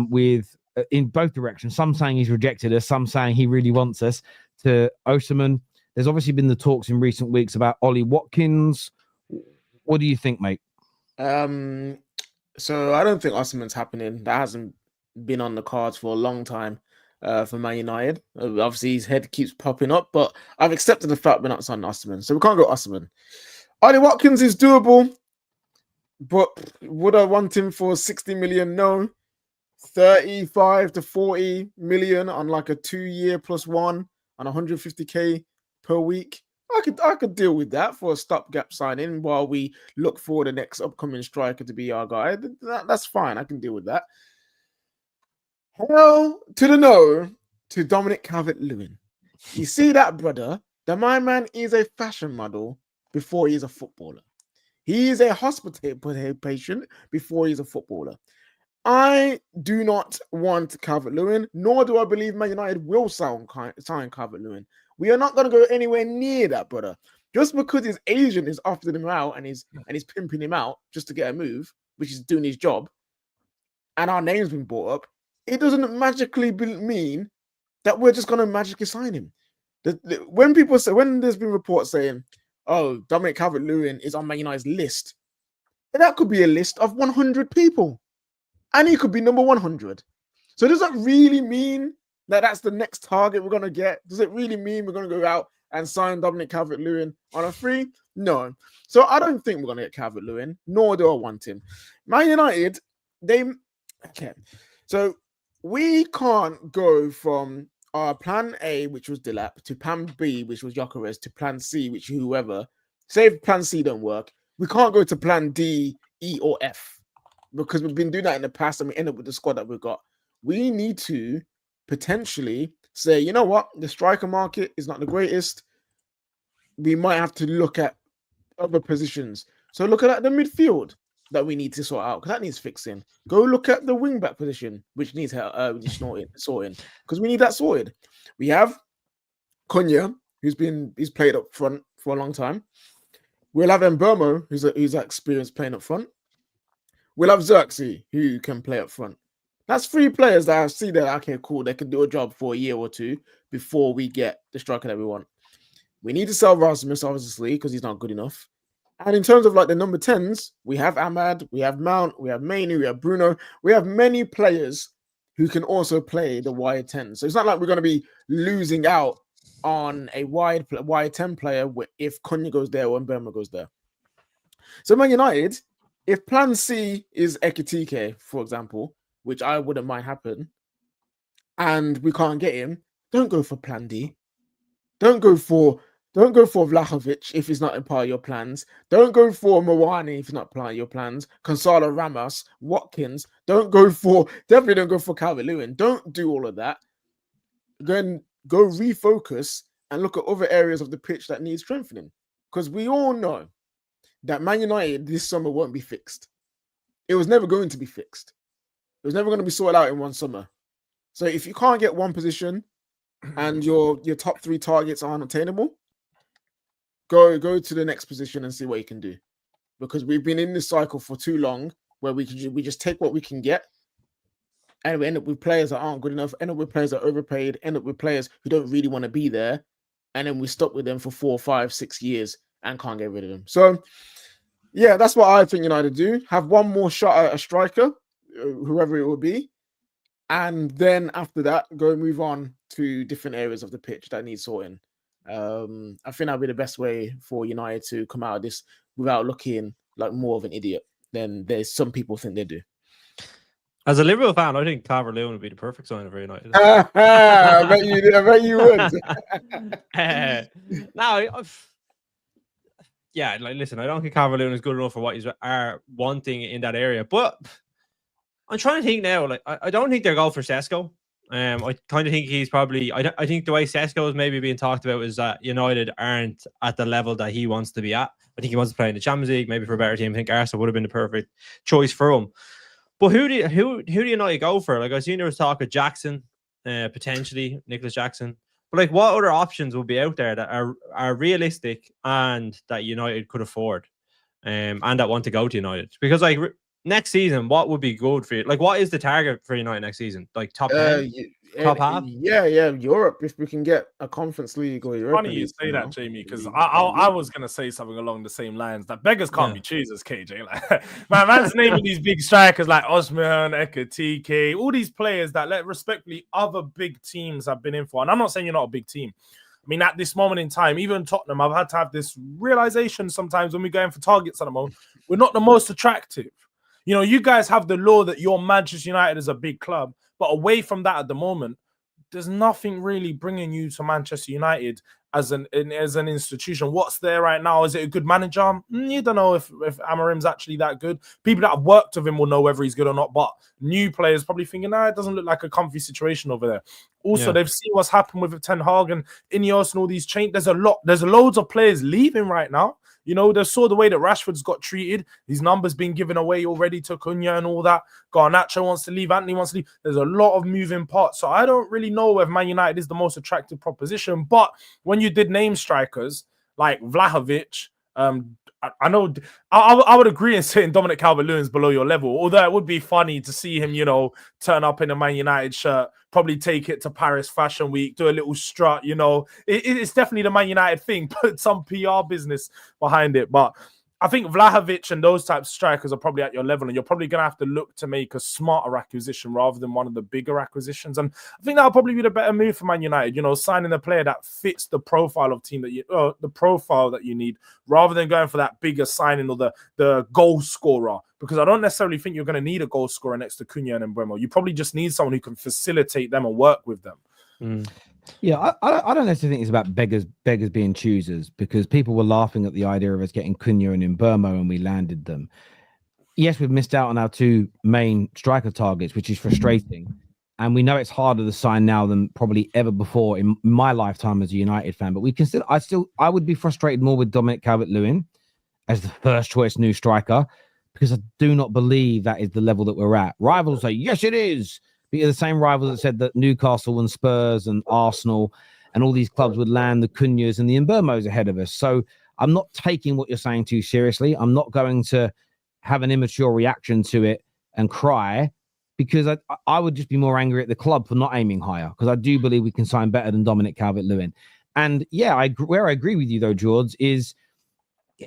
A: with in both directions. Some saying he's rejected us, some saying he really wants us, to Osimhen. There's obviously been the talks in recent weeks about Ollie Watkins. What do you think, mate?
B: So I don't think Osimhen's happening. That hasn't been on the cards for a long time for Man United. Obviously, his head keeps popping up, but I've accepted the fact we're not signing Osimhen, so we can't go Osimhen. Ollie Watkins is doable, but would I want him for 60 million? No. 35 to 40 million on like a 2-year plus one on 150k per week. I could deal with that for a stopgap signing while we look for the next upcoming striker to be our guy. That's fine. I can deal with that. Hell to the no to Dominic Calvert-Lewin. You see that, brother? The my man is a fashion model before he's a footballer. He is a hospital patient before he's a footballer. I do not want Calvert-Lewin, nor do I believe Man United will sign Calvert-Lewin. We are not going to go anywhere near that, brother. Just because his agent is offering him out and he's pimping him out just to get a move, which is doing his job, and our name's been brought up, it doesn't magically mean that we're just going to magically sign him. When there's been reports saying, oh, Dominic Calvert-Lewin is on Man United's list, that could be a list of 100 people. And he could be number 100. So does that really mean that that's the next target we're going to get? Does it really mean we're going to go out and sign Dominic Calvert-Lewin on a free? No. So I don't think we're going to get Calvert-Lewin, nor do I want him. Man United, okay. So we can't go from our plan A, which was Delap, to plan B, which was Gyokeres, to plan C, which whoever. Say if plan C don't work, we can't go to plan D, E, or F. Because we've been doing that in the past and we end up with the squad that we've got. We need to potentially say, you know what? The striker market is not the greatest. We might have to look at other positions. So look at the midfield that we need to sort out, because that needs fixing. Go look at the wing-back position, which needs sorting, because we need that sorted. We have Konya, he's played up front for a long time. We'll have Mbeumo, who's experienced playing up front. We'll have Xerxes, who can play up front. That's 3 players that I see that, okay, cool, they can do a job for a year or 2 before we get the striker that we want. We need to sell Rasmus, obviously, because he's not good enough. And in terms of like the number 10s, we have Ahmad, we have Mount, we have Mainoo, we have Bruno. We have many players who can also play the wide 10. So it's not like we're going to be losing out on a wide 10 player if Cunha goes there or Mbeumo goes there. So Man United, if plan C is Ekitike, for example, which I wouldn't mind happen, and we can't get him, don't go for plan D. Don't go for Vlahovic if he's not in part of your plans. Don't go for Mawani if he's not part of your plans. Gonzalo Ramos, Watkins. Definitely don't go for Calvert-Lewin. Don't do all of that. Then go refocus and look at other areas of the pitch that need strengthening. Because we all know that Man United this summer won't be fixed. It was never going to be fixed. It was never going to be sorted out in one summer. So if you can't get one position and your top 3 targets aren't attainable, go to the next position and see what you can do. Because we've been in this cycle for too long where we just take what we can get and we end up with players that aren't good enough, end up with players that are overpaid, end up with players who don't really want to be there, and then we stuck with them for 4, 5, 6 years and can't get rid of them. So, yeah, that's what I think United do. Have one more shot at a striker, whoever it will be, and then after that, go and move on to different areas of the pitch that need sorting. I think that'd be the best way for United to come out of this without looking like more of an idiot than there's some people think they do.
D: As a Liverpool fan, I think Calvert-Lewin would be the perfect signing for United.
B: I bet you would.
D: Yeah, like listen, I don't think Calvert-Lewin is good enough for what he's wanting in that area. But I'm trying to think now. Like, I don't think they'll go for Sesko. I kind of think he's probably. I think the way Sesko is maybe being talked about is that United aren't at the level that he wants to be at. I think he wants to play in the Champions League, maybe for a better team. I think Arsenal would have been the perfect choice for him. But who do United go for? Like, I seen there was talk of Jackson, potentially Nicholas Jackson. But like, what other options will be out there that are realistic and that United could afford, and that want to go to United? Because like next season, what would be good for you? Like, what is the target for United next season? Like top 10, top half?
B: Yeah, Europe. If we can get a Conference League or Europa League.
C: Funny you say that, Jamie, because I was gonna say something along the same lines that beggars can't be choosers, KJ. Like, man's naming these big strikers like Osman, Ekitike, all these players that, respectfully, other big teams have been in for. And I'm not saying you're not a big team. I mean, at this moment in time, even Tottenham, I've had to have this realization sometimes when we're going for targets at the moment, we're not the most attractive. You know, you guys have the law that your Manchester United is a big club, but away from that at the moment, there's nothing really bringing you to Manchester United as an institution. What's there right now? Is it a good manager? You don't know if Amorim's actually that good. People that have worked with him will know whether he's good or not, but new players probably thinking, it doesn't look like a comfy situation over there. Also, they've seen what's happened with Ten Hag and Ineos and all these changes. There's loads of players leaving right now. You know, they saw the way that Rashford's got treated. His numbers being given away already to Cunha and all that. Garnacho wants to leave. Anthony wants to leave. There's a lot of moving parts. So I don't really know if Man United is the most attractive proposition. But when you did name strikers like Vlahovic, I know I would agree in saying Dominic Calvert-Lewin's below your level, although it would be funny to see him, you know, turn up in a Man United shirt, probably take it to Paris Fashion Week, do a little strut, you know. It's definitely the Man United thing, put some PR business behind it. But I think Vlahovic and those types of strikers are probably at your level, and you're probably going to have to look to make a smarter acquisition rather than one of the bigger acquisitions. And I think that'll probably be the better move for Man United, you know, signing a player that fits the profile of team the profile that you need, rather than going for that bigger signing or the goal scorer. Because I don't necessarily think you're going to need a goal scorer next to Cunha and Mbeumo. You probably just need someone who can facilitate them and work with them.
A: Yeah, I don't necessarily think it's about beggars being choosers, because people were laughing at the idea of us getting Cunha and Mbeumo and we landed them. Yes, we've missed out on our 2 main striker targets, which is frustrating. And we know it's harder to sign now than probably ever before in my lifetime as a United fan. But I would be frustrated more with Dominic Calvert-Lewin as the first choice new striker, because I do not believe that is the level that we're at. Rivals say, yes, it is. The same rivals that said that Newcastle and Spurs and Arsenal and all these clubs would land the Cunhas and the Mbeumos ahead of us. So I'm not taking what you're saying too seriously. I'm not going to have an immature reaction to it and cry, because I would just be more angry at the club for not aiming higher, because I do believe we can sign better than Dominic Calvert-Lewin. And yeah, where I agree with you though, Jords, is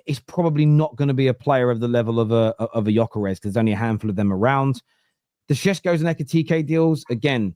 A: it's probably not going to be a player of the level of a Gyokeres, because there's only a handful of them around. The Seskos and Ekitike deals, again,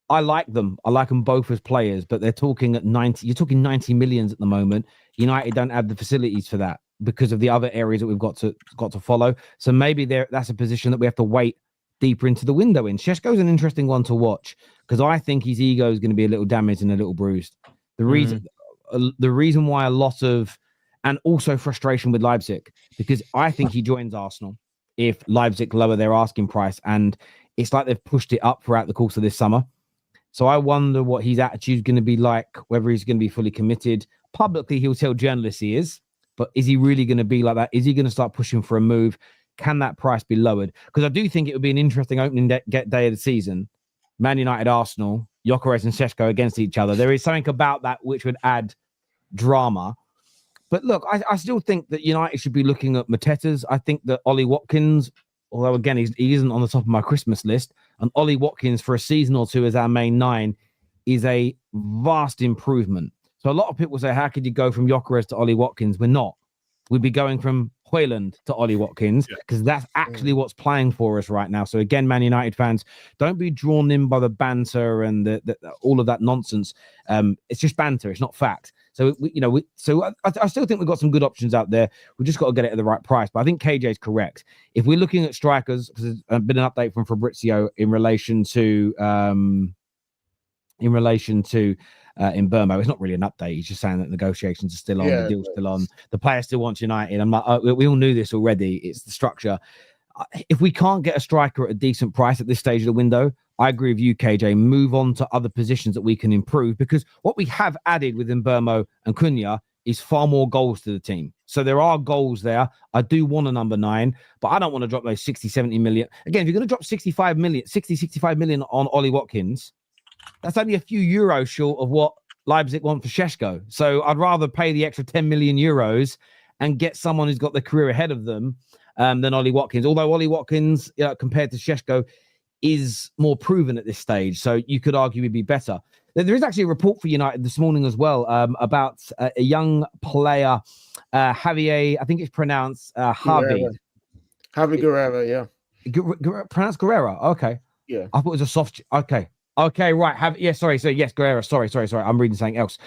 A: I like them. I like them both as players, but they're talking at 90. You're talking 90 millions at the moment. United don't have the facilities for that because of the other areas that we've got to follow. So maybe that's a position that we have to wait deeper into the window in. Sesko's an interesting one to watch, because I think his ego is going to be a little damaged and a little bruised. The reason why a lot of, and also frustration with Leipzig, because I think he joins Arsenal if Leipzig lower their asking price, and it's like they've pushed it up throughout the course of this summer. So I wonder what his attitude is going to be like, whether he's going to be fully committed. Publicly, he'll tell journalists he is, but is he really going to be like that? Is he going to start pushing for a move? Can that price be lowered? Because I do think it would be an interesting opening day of the season. Man United, Arsenal, Gyokeres and Sesko against each other. There is something about that which would add drama. But look, I still think that United should be looking at Matetas. I think that Ollie Watkins, although again, he isn't on the top of my Christmas list, and Ollie Watkins for a season or two as our main 9 is a vast improvement. So a lot of people say, how could you go from Gyokeres to Ollie Watkins? We're not. We'd be going from Højlund to Ollie Watkins, because that's actually what's playing for us right now. So again, Man United fans, don't be drawn in by the banter and all of that nonsense. It's just banter. It's not fact. So I still think we've got some good options out there. We've just got to get it at the right price. But I think KJ is correct. If we're looking at strikers, because there's been an update from Fabrizio in relation to Mbeumo. It's not really an update. He's just saying that negotiations are still on, the deal's still on, the player still wants United. I'm like, we all knew this already. It's the structure. If we can't get a striker at a decent price at this stage of the window, I agree with you, KJ. Move on to other positions that we can improve, because what we have added with Mbeumo and Cunha is far more goals to the team. So there are goals there. I do want a number 9, but I don't want to drop those 60, 70 million. Again, if you're going to drop 65 million on Ollie Watkins, that's only a few euros short of what Leipzig want for Sesko. So I'd rather pay the extra 10 million euros and get someone who's got their career ahead of them than Ollie Watkins. Although Ollie Watkins, compared to Sesko, is more proven at this stage. So you could argue he'd be better. There is actually a report for United this morning as well about a young player, Javier, I think it's pronounced Javi.
B: Javi Guerra, yeah.
A: Pronounced Guerrera. Okay.
B: Yeah.
A: I thought it was a soft. Okay, right. Sorry. So yes, Guerrera. Sorry. I'm reading something else.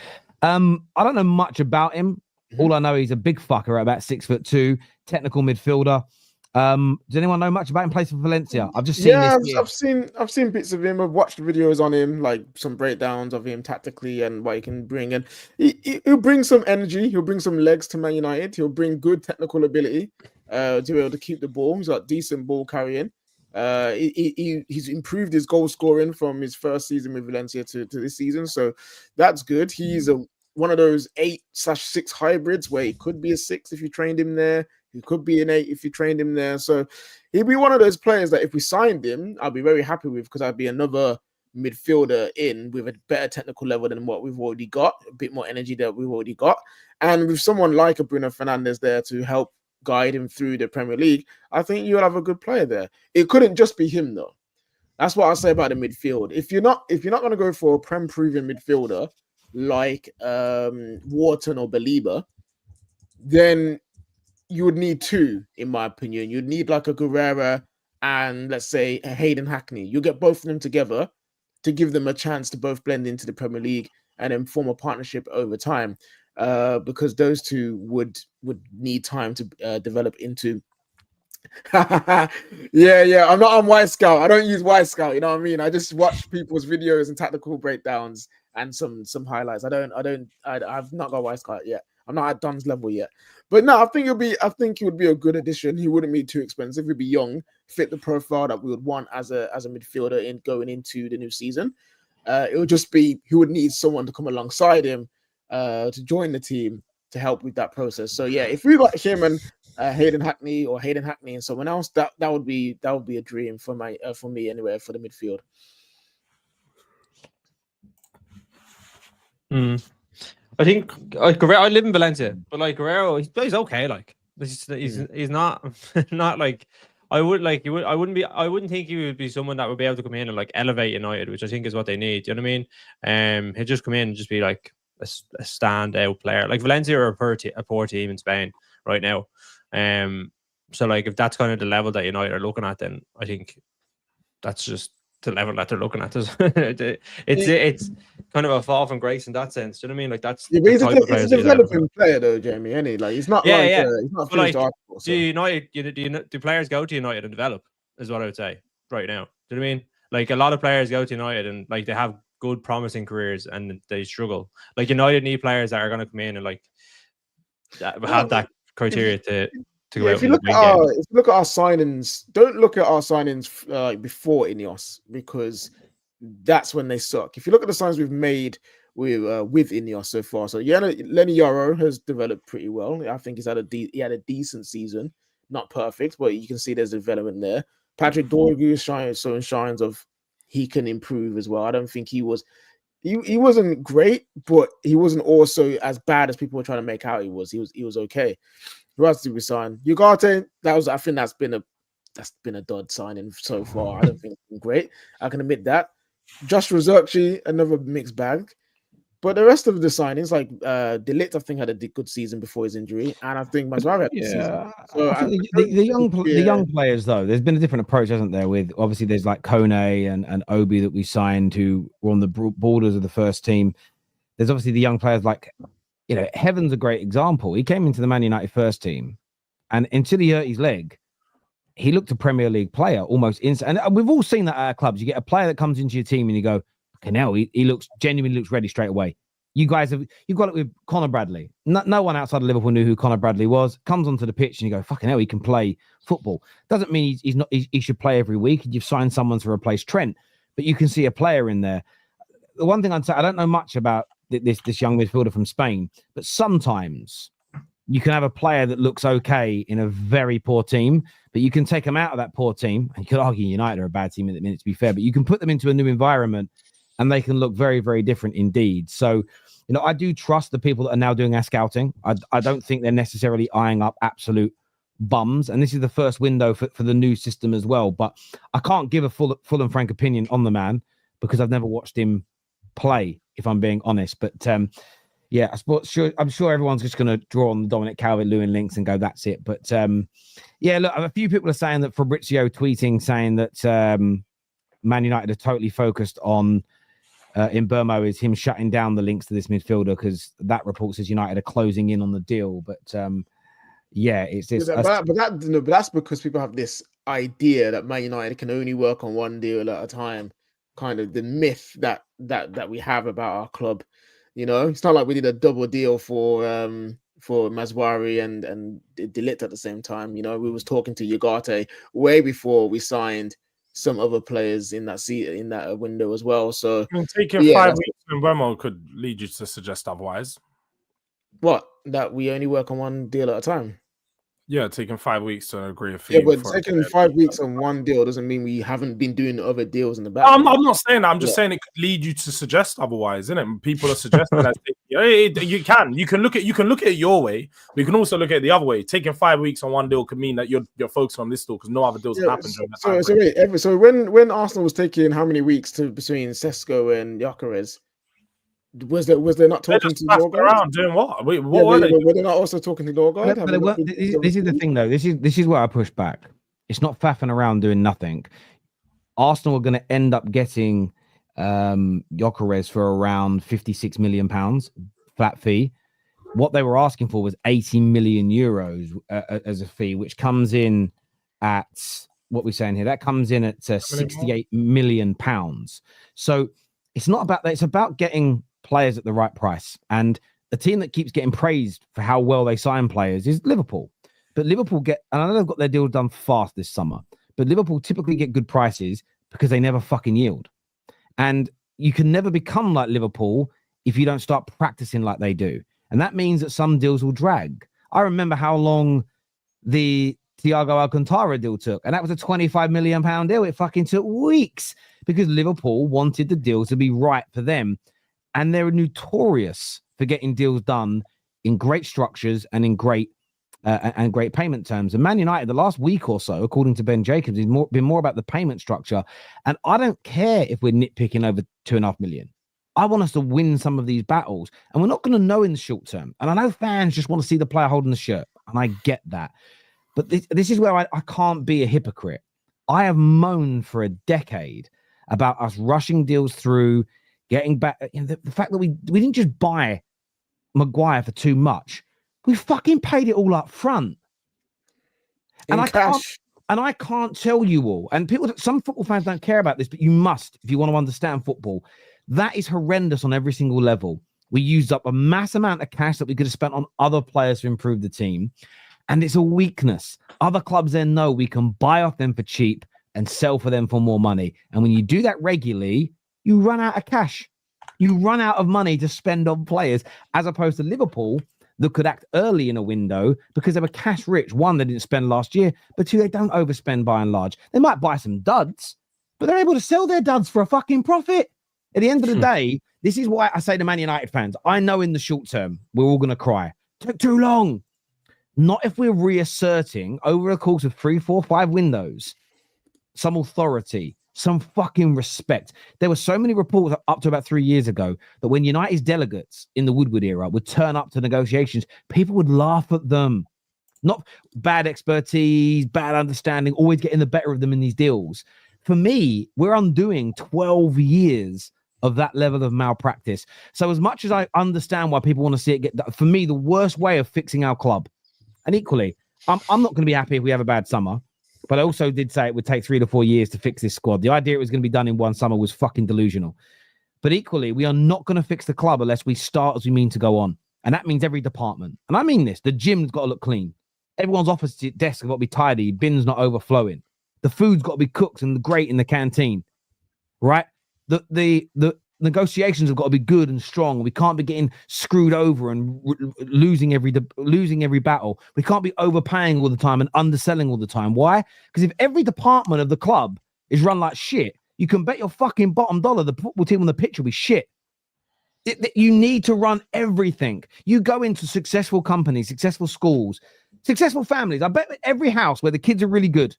A: I don't know much about him. All I know, he's a big fucker at about 6'2", technical midfielder. Does anyone know much about him? Plays for Valencia. I've just seen this.
B: I've seen bits of him. I've watched videos on him, like some breakdowns of him tactically and what he can bring. And he'll bring some energy. He'll bring some legs to Man United. He'll bring good technical ability to be able to keep the ball. He's got decent ball carrying. He's improved his goal scoring from his first season with Valencia to this season, so that's good. He's one of those 8/6 hybrids where he could be a 6 if you trained him there. He could be an 8 if you trained him there. So he'd be one of those players that if we signed him, I'd be very happy with, because I'd be another midfielder in with a better technical level than what we've already got, a bit more energy that we've already got, and with someone like a Bruno Fernandes there to help guide him through the Premier League, I think you'll have a good player there. It couldn't just be him though. That's what I say about the midfield. If you're not going to go for a Prem-proven midfielder like Wharton or Belieber, then you would need 2, in my opinion. You'd need like a Guerrera and let's say a Hayden Hackney. You get both of them together to give them a chance to both blend into the Premier League and then form a partnership over time. Because those two would need time to develop into. yeah. I'm not on White Scout. I don't use White Scout. You know what I mean? I just watch people's videos and tactical breakdowns and some highlights. I've not got White Scout yet. I'm not at Don's level yet. But no, I think he would be a good addition. He wouldn't be too expensive. He'd be young, fit the profile that we would want as a midfielder in going into the new season. It would just be he would need someone to come alongside him to join the team to help with that process. So yeah, if we got him and Hayden Hackney and someone else, that would be a dream for me anyway, for the midfield.
D: I think Guerrero, I live in Valencia, but like Guerrero, he plays okay. Like He's not not like I wouldn't think he would be someone that would be able to come in and like elevate United, which I think is what they need. You know what I mean? He'd just come in and just be like a standout player. Like Valencia are a poor team in Spain right now. So like if that's kind of the level that United are looking at, then I think that's just the level that they're looking at. It's kind of a fall from grace in that sense. Do you know what I mean? Like that's
B: Yeah, but he's a developing player though, Jamie. Any like he's not he's not finished article. So.
D: Do players go to United and develop? Is what I would say right now. Do you know what I mean? Like a lot of players go to United and like they have good, promising careers and they struggle. Like United need players that are going to come in and like have that criteria to go out.
B: If you look at our signings, don't look at our signings before Ineos, because that's when they suck. If you look at the signs we've made with Ineos so far, so Lenny Yoro has developed pretty well. I think he had a decent season, not perfect, but you can see there's development there. Patrick Dorgu is showing signs of he can improve as well. I don't think he wasn't great, but he wasn't also as bad as people were trying to make out he was. He was okay. Who else did we sign? Ugarte, I think that's been a dud signing so far. I don't think it's been great. I can admit that. Josh Rezerkji, another mixed bag. But the rest of the signings, like De Ligt, I think had a good season before his injury, and I think Mazraoui had a good season. So
A: the young players, though, there's been a different approach, hasn't there? With obviously there's like Kone and Obi that we signed who were on the borders of the first team. There's obviously the young players like, Heaven's a great example. He came into the Man United first team, and until he hurt his leg, he looked a Premier League player almost instant. And we've all seen that at our clubs. You get a player that comes into your team and you go, okay, now he genuinely looks ready straight away. You've got it with Conor Bradley. No one outside of Liverpool knew who Conor Bradley was. Comes onto the pitch and you go, fucking hell, he can play football. Doesn't mean he should play every week. You've signed someone to replace Trent, but you can see a player in there. The one thing I'd say, I don't know much about this young midfielder from Spain, but sometimes you can have a player that looks okay in a very poor team, but you can take them out of that poor team. And you could argue United are a bad team at the minute, to be fair, but you can put them into a new environment and they can look very, very different indeed. So, I do trust the people that are now doing our scouting. I don't think they're necessarily eyeing up absolute bums. And this is the first window for the new system as well. But I can't give a full and frank opinion on the man because I've never watched him play, if I'm being honest. But I'm sure everyone's just going to draw on the Dominic Calvert-Lewin links and go, that's it. But look, a few people are saying that Fabrizio tweeting saying that Man United are totally focused on Mbeumo is him shutting down the links to this midfielder, because that report says United are closing in on the deal. But it's this.
B: But that's because people have this idea that Man United can only work on one deal at a time. Kind of the myth that we have about our club. It's not like we did a double deal for Mazraoui and De Ligt at the same time. We was talking to Ugarte way before we signed some other players in that window as well. So
C: taking 5 weeks in Mbeumo could lead you to suggest otherwise.
B: What? That we only work on one deal at a time?
C: Yeah, taking 5 weeks to agree a fee.
B: Yeah, but taking 5 weeks on one deal doesn't mean we haven't been doing other deals in the back.
C: I'm not saying that. I'm just saying it could lead you to suggest otherwise, isn't it? People are suggesting that you can look at it your way, but you can also look at it the other way. Taking 5 weeks on one deal could mean that you're focusing on this deal because no other deals have happened during that time.
B: So when Arsenal was taking how many weeks between Sesko and Gyokeres, was there not talking to Norgard?
C: Around doing what? Were
B: they not also talking to Norgard?
A: This is the thing, though. This is where I push back. It's not faffing around doing nothing. Arsenal are going to end up getting Gyokeres for around £56 million flat fee. What they were asking for was 80 million euros as a fee, which comes in at what we're saying here. That comes in at 68 million pounds. So it's not about that. It's about getting players at the right price. And the team that keeps getting praised for how well they sign players is Liverpool. But Liverpool and I know they've got their deal done fast this summer, but Liverpool typically get good prices because they never fucking yield. And you can never become like Liverpool if you don't start practicing like they do. And that means that some deals will drag. I remember how long the Thiago Alcantara deal took, and that was a £25 million deal. It fucking took weeks because Liverpool wanted the deal to be right for them. And they're notorious for getting deals done in great structures and in great and great payment terms. And Man United, the last week or so, according to Ben Jacobs, has been more about the payment structure. And I don't care if we're nitpicking over 2.5 million. I want us to win some of these battles, and we're not going to know in the short term. And I know fans just want to see the player holding the shirt, and I get that. But this is where I can't be a hypocrite. I have moaned for a decade about us rushing deals through, getting back. You know, the fact that we didn't just buy Maguire for too much. We fucking paid it all up front. And I can't tell you all. And some football fans don't care about this, but you must if you want to understand football. That is horrendous on every single level. We used up a mass amount of cash that we could have spent on other players to improve the team. And it's a weakness. Other clubs then know we can buy off them for cheap and sell for them for more money. And when you do that regularly, you run out of cash. You run out of money to spend on players, as opposed to Liverpool that could act early in a window because they were cash rich. One, they didn't spend last year, but two, they don't overspend by and large. They might buy some duds, but they're able to sell their duds for a fucking profit. At the end of the day, this is why I say to Man United fans, I know in the short term, we're all going to cry. Took too long. Not if we're reasserting over the course of 3, 4, 5 windows, some authority, some fucking respect. There were so many reports up to about 3 years ago that when United's delegates in the Woodward era would turn up to negotiations, people would laugh at them. Not bad expertise, bad understanding, always getting the better of them in these deals. For me, we're undoing 12 years of that level of malpractice. So as much as I understand why people want to see it get, for me, the worst way of fixing our club, and equally, I'm not going to be happy if we have a bad summer, but I also did say it would take 3 to 4 years to fix this squad. The idea it was going to be done in one summer was fucking delusional. But equally, we are not going to fix the club unless we start as we mean to go on. And that means every department. And I mean this, the gym's got to look clean. Everyone's office desk has got to be tidy, bins not overflowing. The food's got to be cooked and great in the canteen, right? The negotiations have got to be good and strong. We can't be getting screwed over and losing every battle. We can't be overpaying all the time and underselling all the time. Why? Because if every department of the club is run like shit, you can bet your fucking bottom dollar the football team on the pitch will be shit. You need to run everything. You go into successful companies, successful schools, successful families. I bet every house where the kids are really good,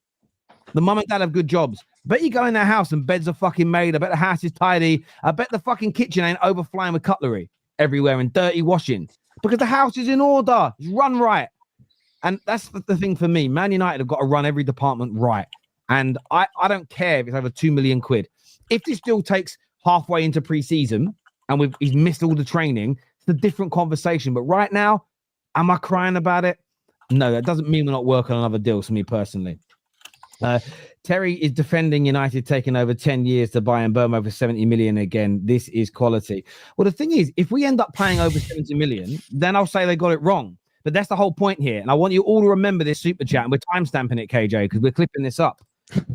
A: the mum and dad have good jobs. I bet you go in their house and beds are fucking made. I bet the house is tidy. I bet the fucking kitchen ain't overflowing with cutlery everywhere and dirty washing because the house is in order. It's run right. And that's the thing for me. Man United have got to run every department right. And I don't care if it's over 2 million quid. If this deal takes halfway into pre-season and he's missed all the training, it's a different conversation. But right now, am I crying about it? No, that doesn't mean we're not working on other deals for me personally. Terry is defending United taking over 10 years to buy Mbeumo for 70 million again. This is quality. Well, the thing is, if we end up paying over 70 million, then I'll say they got it wrong. But that's the whole point here. And I want you all to remember this super chat. And we're timestamping it, KJ, because we're clipping this up.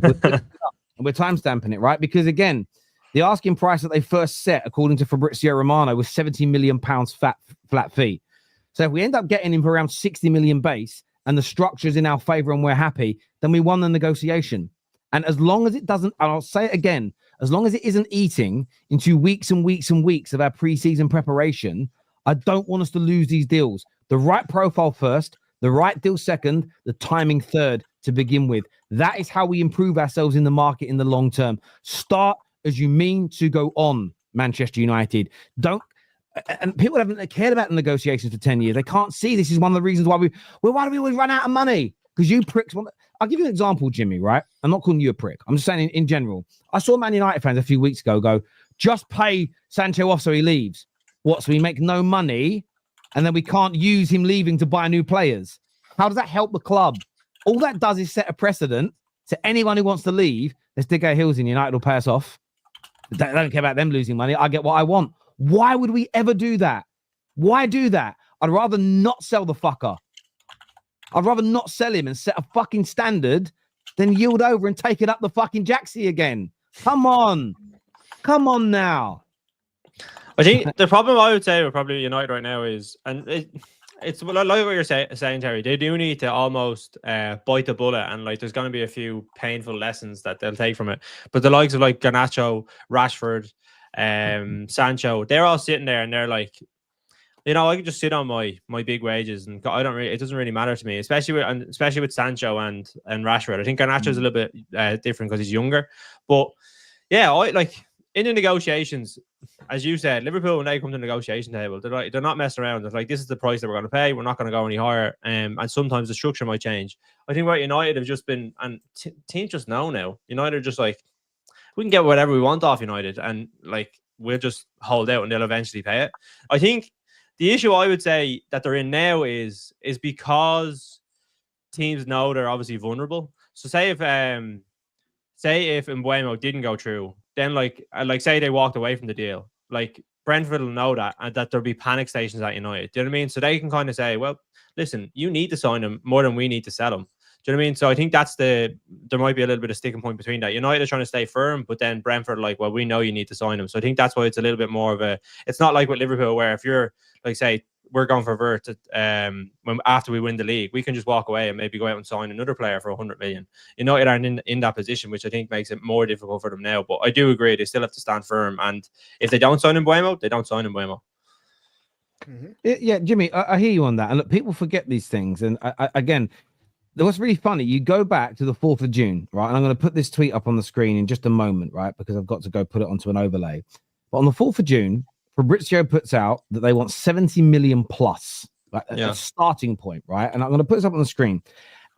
A: We're timestamping it, right? Because again, the asking price that they first set, according to Fabrizio Romano, was 70 million pounds flat fee. So if we end up getting him for around 60 million base, and the structure's in our favor and we're happy, then we won the negotiation. And as long as it doesn't, and I'll say it again, as long as it isn't eating into weeks and weeks and weeks of our preseason preparation, I don't want us to lose these deals. The right profile first, the right deal second, the timing third to begin with. That is how we improve ourselves in the market in the long term. Start as you mean to go on, Manchester United. And people haven't cared about the negotiations for 10 years. They can't see this is one of the reasons why why do we always run out of money? Because you pricks want. I'll give you an example, Jimmy, right? I'm not calling you a prick. I'm just saying in general. I saw Man United fans a few weeks ago go, just pay Sancho off so he leaves. What, so we make no money and then we can't use him leaving to buy new players? How does that help the club? All that does is set a precedent to anyone who wants to leave. Let's dig our heels in. United will pay us off. They don't care about them losing money. I get what I want. Why would we ever do that? Why do that? I'd rather not sell the fucker. I'd rather not sell him and set a fucking standard than yield over and take it up the fucking Jaxie again. Come on. Come on now.
D: I think the problem I would say with probably United right now is, and it's like what you're saying, Terry, they do need to almost bite the bullet, and like there's going to be a few painful lessons that they'll take from it. But the likes of like Garnacho, Rashford, Sancho, they're all sitting there and they're like, you know, I can just sit on my big wages, and I don't really. It doesn't really matter to me, especially with Sancho and Rashford. I think Garnacho's a little bit different because he's younger, but yeah, I like in the negotiations, as you said, Liverpool, when they come to the negotiation table, they're not messing around. They're like, this is the price that we're going to pay. We're not going to go any higher. And sometimes the structure might change. I think what United have just been, and teams just know now. United are just like, we can get whatever we want off United, and like we'll just hold out and they'll eventually pay it. I think the issue I would say that they're in now is because teams know they're obviously vulnerable. So say if Mbeumo didn't go through, then like say they walked away from the deal, like Brentford will know that, and that there'll be panic stations at United. Do you know what I mean? So they can kind of say, well, listen, you need to sign him more than we need to sell him. Do you know what I mean? So I think there might be a little bit of sticking point between that. United are trying to stay firm, but then Brentford are like, well, we know you need to sign him. So I think that's why it's a little bit more of it's not like with Liverpool where if you're like, say, we're going for Vert after we win the league, we can just walk away and maybe go out and sign another player for 100 million. United aren't in that position, which I think makes it more difficult for them now. But I do agree, they still have to stand firm. And if they don't sign Mbeumo, they don't sign Mbeumo.
A: Yeah, Jimmy, I hear you on that. And look, people forget these things. And again, what's really funny, you go back to the 4th of June, right? And I'm going to put this tweet up on the screen in just a moment, right? Because I've got to go put it onto an overlay. But on the 4th of June, Fabrizio puts out that they want 70 million plus, like a starting point, right? And I'm going to put this up on the screen.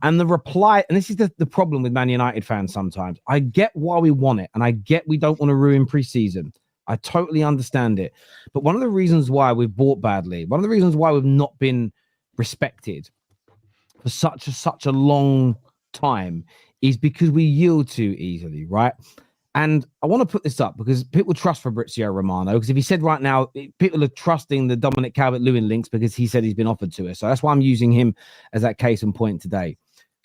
A: And the reply, and this is the problem with Man United fans sometimes. I get why we want it, and I get we don't want to ruin preseason. I totally understand it. But one of the reasons why we've bought badly, one of the reasons why we've not been respected for such a long time is because we yield too easily, right? And I want to put this up because people trust Fabrizio Romano, because if he said right now, people are trusting the Dominic Calvert-Lewin links because he said he's been offered to us. So that's why I'm using him as that case in point today.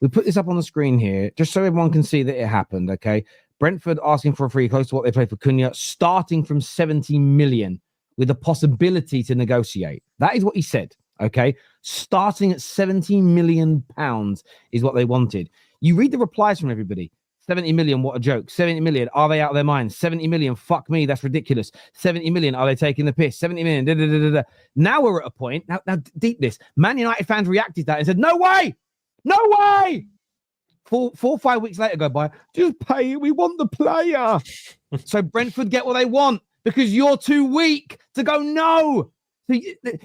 A: We put this up on the screen here just so everyone can see that it happened, okay? Brentford asking for a free, close to what they paid for Cunha, starting from 70 million with the possibility to negotiate. That is what he said, okay? Starting at 17 million pounds is what they wanted. You read the replies from everybody. 70 million, what a joke. 70 million, are they out of their minds? 70 million, fuck me, that's ridiculous. 70 million, are they taking the piss? 70 million, da, da, da, da, da. Now we're at a point, now deep this, Man United fans reacted to that and said, no way, no way. 4 or 5 weeks later go by, just pay it, we want the player. So Brentford get what they want because you're too weak to go no. So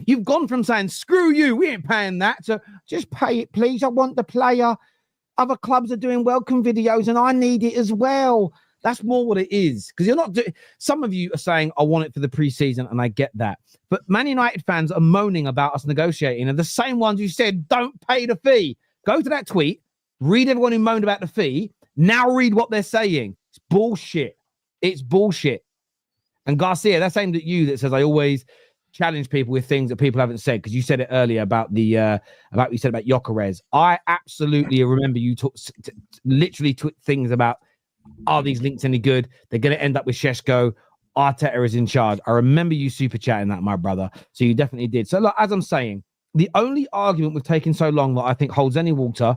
A: you've gone from saying, screw you, we ain't paying that, to just pay it, please, I want the player. Other clubs are doing welcome videos and I need it as well. That's more what it is. Because you're not doing, some of you are saying, I want it for the preseason, and I get that. But Man United fans are moaning about us negotiating, and the same ones who said, don't pay the fee. Go to that tweet, read everyone who moaned about the fee. Now read what they're saying. It's bullshit. It's bullshit. And Garcia, that's aimed at you that says, I always challenge people with things that people haven't said, because you said it earlier about the about you said about Gyokeres. I absolutely remember you literally took things about, are these links any good? They're going to end up with Sesko. Areta is in charge. I remember you super chatting that, my brother. So you definitely did. So look, as I'm saying, the only argument we've taken so long that I think holds any water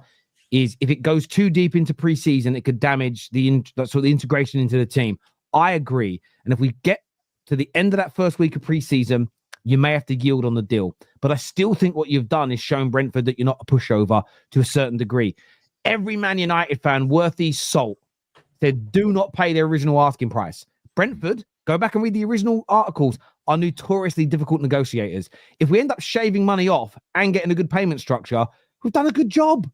A: is if it goes too deep into preseason, it could damage the integration into the team. I agree. And if we get to the end of that first week of preseason, you may have to yield on the deal. But I still think what you've done is shown Brentford that you're not a pushover to a certain degree. Every Man United fan worth his salt said, do not pay their original asking price. Brentford, go back and read the original articles, are notoriously difficult negotiators. If we end up shaving money off and getting a good payment structure, we've done a good job.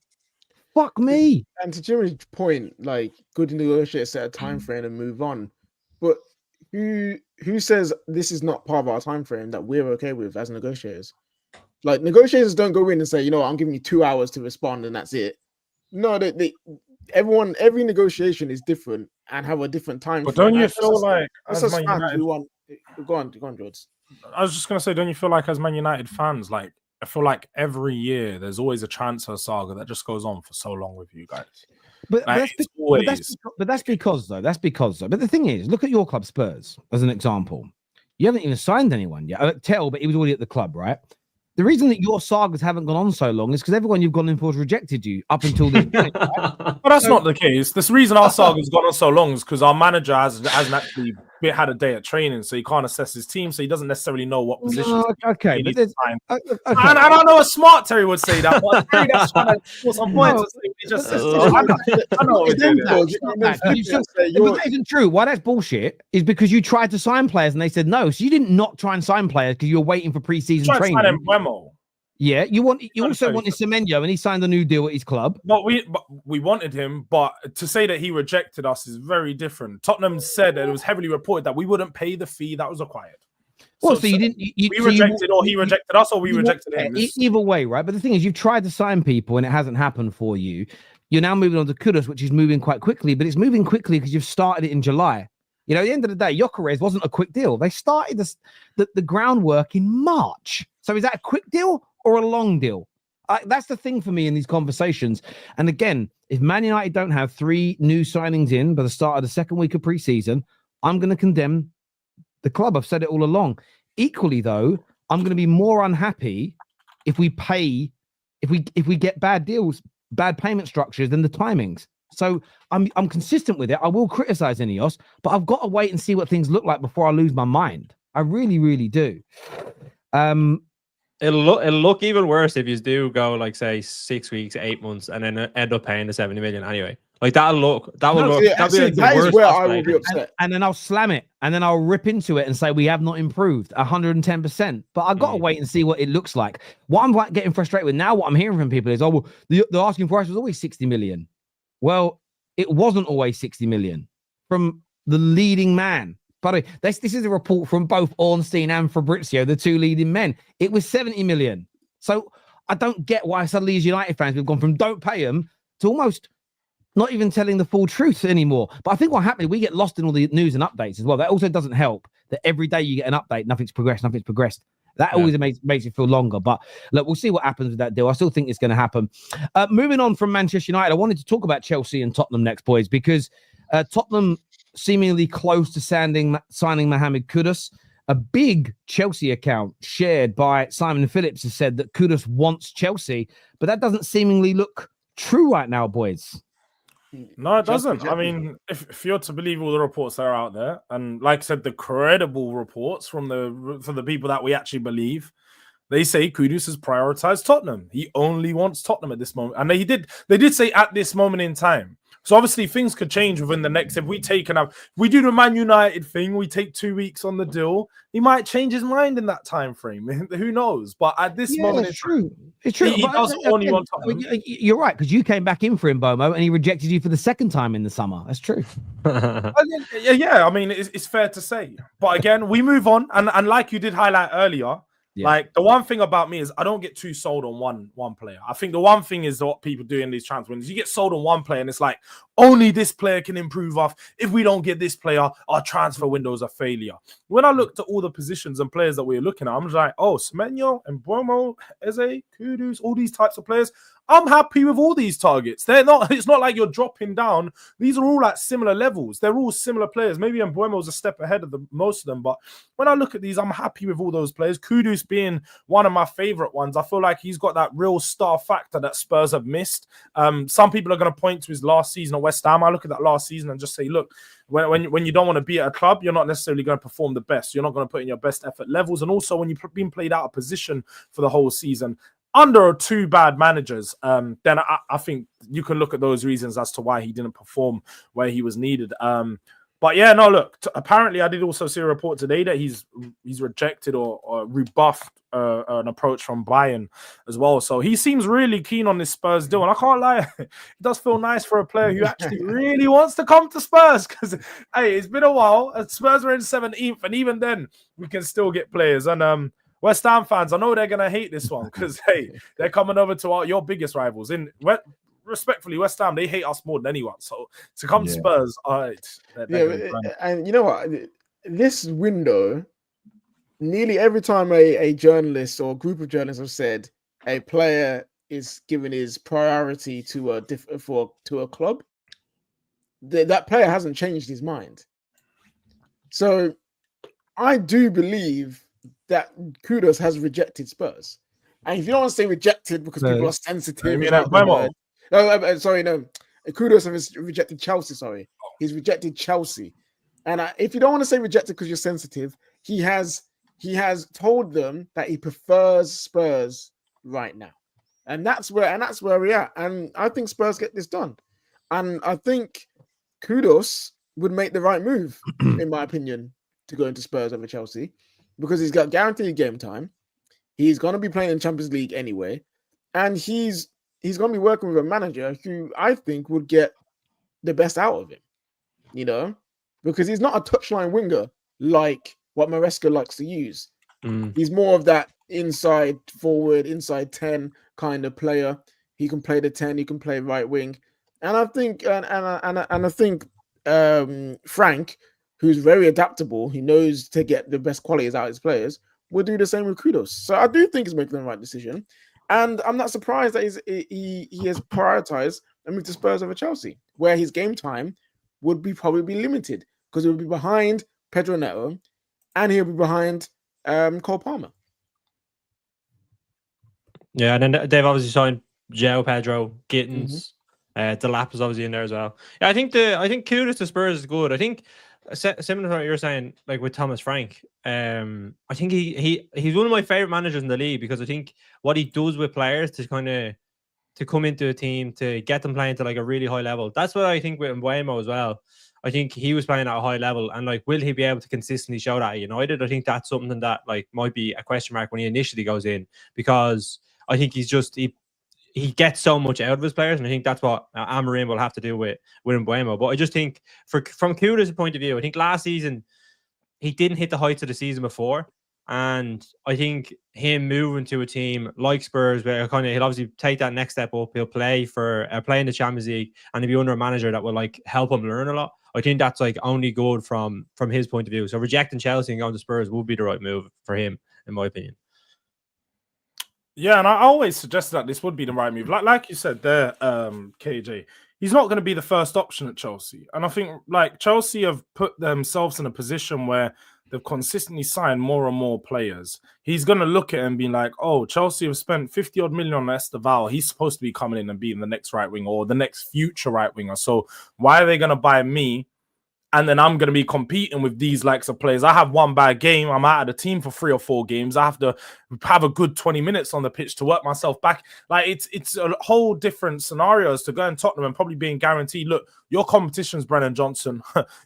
A: Fuck me.
B: And to Jimmy's point, like, good negotiators set a time frame and move on. But who says this is not part of our time frame that we're okay with as negotiators? Like, negotiators don't go in and say, you know, I'm giving you 2 hours to respond and that's it. No, every negotiation is different and have a different time
C: but
B: frame.
C: Don't you feel like
B: as Man United, go on, Jords.
C: I was just gonna say, don't you feel like as Man United fans, like, I feel like every year there's always a transfer saga that just goes on for so long with you guys.
A: But
C: like,
A: that's because though. But the thing is, look at your club, Spurs, as an example. You haven't even signed anyone yet. But he was already at the club, right? The reason that your sagas haven't gone on so long is because everyone you've gone in for has rejected you up until this point. Right?
C: But that's not the case. The reason our saga's gone on so long is because our manager hasn't actually had a day at training, so he can't assess his team, so he doesn't necessarily know what positions.
A: Okay, but there's,
C: and I don't know a smart Terry would say that, but Terry that's trying to score some points. He just says, I know
A: if that isn't true, why that's bullshit is because you tried to sign players and they said no. So you didn't not try and sign players because you were waiting for preseason training.
C: Mbeumo.
A: Yeah, you also wanted Semenyo, and he signed a new deal at his club.
C: But we wanted him, but to say that he rejected us is very different. Tottenham said that it was heavily reported that we wouldn't pay the fee that was required.
A: Well, so you didn't.
C: We rejected, or he rejected us, or we rejected him.
A: Either way, right? But the thing is, you've tried to sign people, and it hasn't happened for you. You're now moving on to Kudus, which is moving quite quickly, but it's moving quickly because you've started it in July. You know, at the end of the day, Gyokeres wasn't a quick deal. They started the groundwork in March. So is that a quick deal or a long deal? That's the thing for me in these conversations. And again, if Man United don't have 3 new signings in by the start of the second week of preseason, I'm going to condemn the club. I've said it all along. Equally, though, I'm going to be more unhappy if we get bad deals, bad payment structures than the timings. So I'm consistent with it. I will criticize Ineos, but I've got to wait and see what things look like before I lose my mind. I really, really do.
D: It'll look even worse if you do go like say 6 weeks, 8 months, and then end up paying the 70 million anyway. Like that will look.
B: That is where I will be upset.
A: And then I'll slam it, and then I'll rip into it and say we have not improved 110%. But I got to wait and see what it looks like. What I'm like getting frustrated with now, what I'm hearing from people is, oh, well, the asking price was always 60 million. Well, it wasn't always 60 million from the leading man. But this is a report from both Ornstein and Fabrizio, the 2 leading men. It was 70 million. So I don't get why suddenly as United fans we've gone from don't pay them to almost not even telling the full truth anymore. But I think what happened, we get lost in all the news and updates as well. That also doesn't help that every day you get an update, nothing's progressed. That always makes it feel longer. But look, we'll see what happens with that deal. I still think it's going to happen. Moving on from Manchester United, I wanted to talk about Chelsea and Tottenham next, boys, because Tottenham seemingly close to signing Mohamed Kudus. A big Chelsea account shared by Simon Phillips has said that Kudus wants Chelsea, but that doesn't seemingly look true right now, boys.
C: No, it doesn't. I mean, if you're to believe all the reports that are out there, and like I said, the credible reports from the people that we actually believe, they say Kudus has prioritized Tottenham. He only wants Tottenham at this moment, and they did say at this moment in time. So obviously things could change within the next. If we do the Man United thing, we take 2 weeks on the deal. He might change his mind in that time frame. Who knows? But at this moment,
A: it's true. It's true.
C: He does only want Tottenham.
A: You're right, because you came back in for Mbeumo and he rejected you for the second time in the summer. That's true.
C: Yeah. I mean, it's fair to say. But again, we move on, and like you did highlight earlier. Yeah. Like the one thing about me is I don't get too sold on one player. I think the one thing is what people do in these transfer windows. You get sold on one player and it's like only this player can improve off. If we don't get this player, our transfer window is a failure. When I looked at all the positions and players that we were looking at, I'm just like, oh, Semenyo, Mbeumo, Eze, Kudus, all these types of players. I'm happy with all these targets. It's not like you're dropping down. These are all at similar levels. They're all similar players. Maybe Mbeumo's a step ahead of most of them, but when I look at these, I'm happy with all those players. Kudus being one of my favorite ones. I feel like he's got that real star factor that Spurs have missed. Some people are going to point to his last season at West Ham. I look at that last season and just say, look, when you don't want to be at a club, you're not necessarily going to perform the best. You're not going to put in your best effort levels. And also when you've been played out of position for the whole season, under 2 bad managers, then I think you can look at those reasons as to why he didn't perform where he was needed. But yeah, no, look, apparently I did also see a report today that he's rejected or rebuffed an approach from Bayern as well. So he seems really keen on this Spurs deal. And I can't lie, it does feel nice for a player who actually really wants to come to Spurs because, hey, it's been a while. Spurs were in 17th, and even then we can still get players. And West Ham fans, I know they're going to hate this one because, hey, they're coming over to your biggest rivals. Respectfully, West Ham, they hate us more than anyone. So to come to Spurs,
B: and you know what? This window, nearly every time a journalist or a group of journalists have said a player is given his priority to a club, that player hasn't changed his mind. So I do believe that Kudus has rejected Spurs. And if you don't want to say rejected because people are sensitive. No. Kudus has rejected Chelsea, sorry. He's rejected Chelsea. And if you don't want to say rejected because you're sensitive, he has told them that he prefers Spurs right now, and that's where we're at. And I think Spurs get this done, and I think Kudus would make the right move, in my opinion, to go into Spurs over Chelsea, because he's got guaranteed game time. He's going to be playing in Champions League anyway, and he's going to be working with a manager who I think would get the best out of him, you know, because he's not a touchline winger like what Maresca likes to use. He's more of that inside forward, inside 10 kind of player. He can play the 10, he can play right wing. And I think I think Frank, who's very adaptable, he knows to get the best qualities out of his players, will do the same with Kudus. So I do think he's making the right decision. And I'm not surprised that he has prioritized a move to Spurs over Chelsea, where his game time would probably be limited because he would be behind Pedro Neto and he'll be behind Cole Palmer.
D: Yeah, and then they've obviously signed João Pedro, Gittins. Delap is obviously in there as well. Yeah, I think Kudus to Spurs is good. I think similar to what you're saying, like with Thomas Frank. I think he's one of my favorite managers in the league because I think what he does with players to kind of to come into a team to get them playing to like a really high level. That's what I think with Mbeumo as well. I think he was playing at a high level, and like, will he be able to consistently show that at United? I think that's something that like might be a question mark when he initially goes in, because I think he's just he gets so much out of his players, and I think that's what Amorim will have to do with Mbeumo. But I just think from Kudus' point of view, I think last season he didn't hit the heights of the season before, and I think him moving to a team like Spurs, where he'll obviously take that next step up, he'll play in the Champions League, and he'll be under a manager that will like help him learn a lot. I think that's like only good from his point of view. So rejecting Chelsea and going to Spurs would be the right move for him, in my opinion.
C: Yeah, and I always suggested that this would be the right move. Like you said there, KJ, he's not going to be the first option at Chelsea. And I think like Chelsea have put themselves in a position where they've consistently signed more and more players. He's going to look at it and be like, oh, Chelsea have spent 50 odd million on Esteval. He's supposed to be coming in and being the next right winger or the next future right winger. So why are they going to buy me? And then I'm going to be competing with these likes of players. I have one bad game. I'm out of the team for 3 or 4 games. I have to have a good 20 minutes on the pitch to work myself back. Like it's a whole different scenarios to go in Tottenham and probably being guaranteed, look, your competition's Brennan Johnson.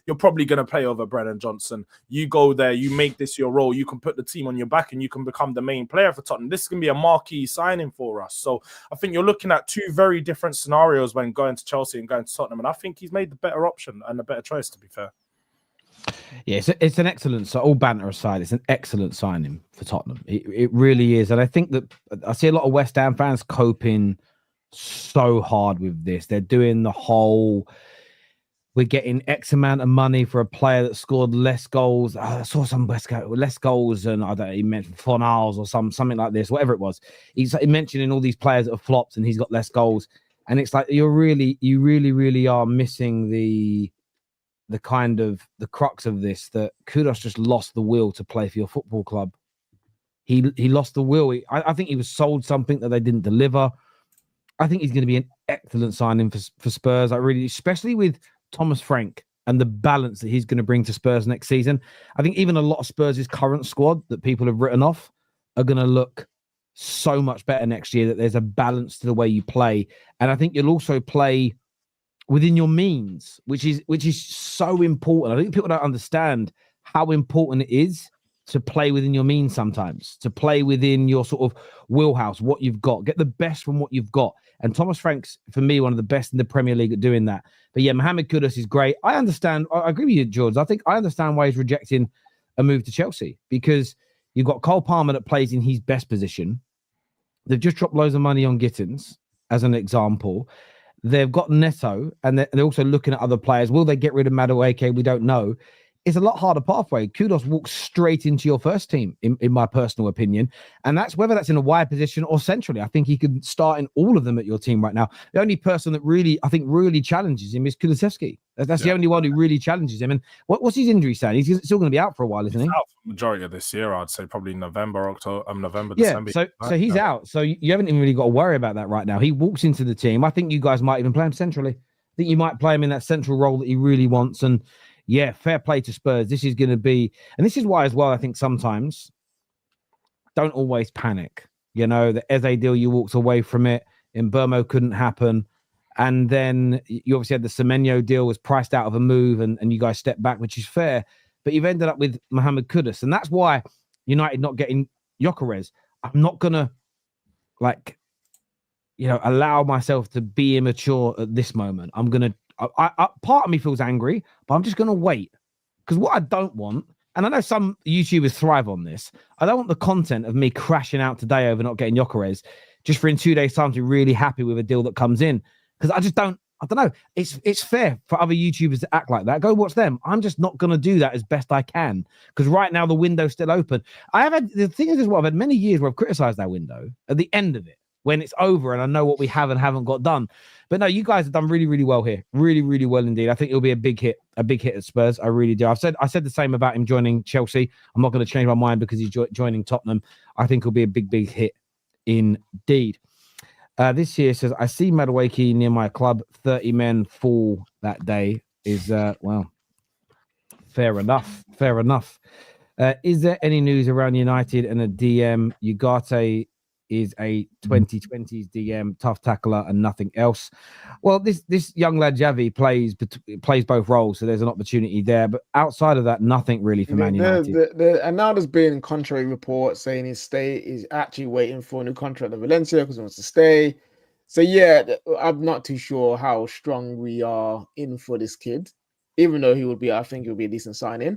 C: You're probably going to play over Brennan Johnson. You go there, you make this your role. You can put the team on your back and you can become the main player for Tottenham. This is going to be a marquee signing for us. So I think you're looking at 2 very different scenarios when going to Chelsea and going to Tottenham. And I think he's made the better option and the better choice, to be fair.
A: Yeah, it's an excellent, so all banter aside, it's an excellent signing for Tottenham. It really is. And I think that I see a lot of West Ham fans coping so hard with this. They're doing the whole, we're getting X amount of money for a player that scored less goals. I saw some less goals, and I don't know, he mentioned Fornals or something like this, whatever it was. He's mentioning all these players that have flopped and he's got less goals. And it's like you really are missing the kind of the crux of this, that Kudus just lost the will to play for your football club. He lost the will. I think he was sold something that they didn't deliver. I think he's going to be an excellent signing for Spurs. I really, especially with Thomas Frank and the balance that he's going to bring to Spurs next season. I think even a lot of Spurs' current squad that people have written off are going to look so much better next year, that there's a balance to the way you play. And I think you'll also play within your means, which is so important. I think people don't understand how important it is to play within your means sometimes, to play within your sort of wheelhouse, what you've got, get the best from what you've got. And Thomas Frank's, for me, one of the best in the Premier League at doing that. But yeah, Mohamed Kudus is great. I understand. I agree with you, Jords. I understand why he's rejecting a move to Chelsea, because you've got Cole Palmer that plays in his best position. They've just dropped loads of money on Gittins, as an example. They've got Neto, and they're also looking at other players. Will they get rid of Madueke? We don't know. It's a lot harder pathway. Kudus walks straight into your first team, in my personal opinion. And that's whether that's in a wide position or centrally. I think he could start in all of them at your team right now. The only person that really challenges him is Kulusevski. That's the only one who really challenges him. And what's his injury saying? He's still going to be out for a while, isn't he?
C: Out for the majority of this year, I'd say probably November, December.
A: So he's out. So you haven't even really got to worry about that right now. He walks into the team. I think you guys might even play him centrally. I think you might play him in that central role that he really wants. And yeah, fair play to Spurs. This is going to be, and this is why as well, I think sometimes don't always panic. You know, the Eze deal, you walked away from it. Mbeumo couldn't happen. And then you obviously had the Semenyo deal was priced out of a move and you guys stepped back, which is fair. But you've ended up with Mohamed Kudus. And that's why United not getting Gyokeres. I'm not going to, like, you know, allow myself to be immature at this moment. I'm going to, part of me feels angry, but I'm just going to wait. Because what I don't want, and I know some YouTubers thrive on this, I don't want the content of me crashing out today over not getting Gyokeres just for in 2 days' time to be really happy with a deal that comes in. Because I just don't know. It's fair for other YouTubers to act like that. Go watch them. I'm just not going to do that as best I can. Because right now the window's still open. The thing is, I've had many years where I've criticized that window at the end of it, when it's over and I know what we have and haven't got done. But no, you guys have done really, really well here. Really, really well indeed. I think it'll be a big hit at Spurs. I really do. I said the same about him joining Chelsea. I'm not going to change my mind because he's joining Tottenham. I think it'll be a big, big hit indeed. This year says, I see Madueke near my club. 30 men fall that day is, well, fair enough. Fair enough. Is there any news around United and a DM? Ugarte is a 2020s DM, tough tackler and nothing else. Well, this young lad Javi plays both roles, so there's an opportunity there. But outside of that, nothing really for Man United.
B: And now there's been contrary reports saying he's actually waiting for a new contract at Valencia because he wants to stay. So yeah, I'm not too sure how strong we are in for this kid, even though I think he'll be a decent signing.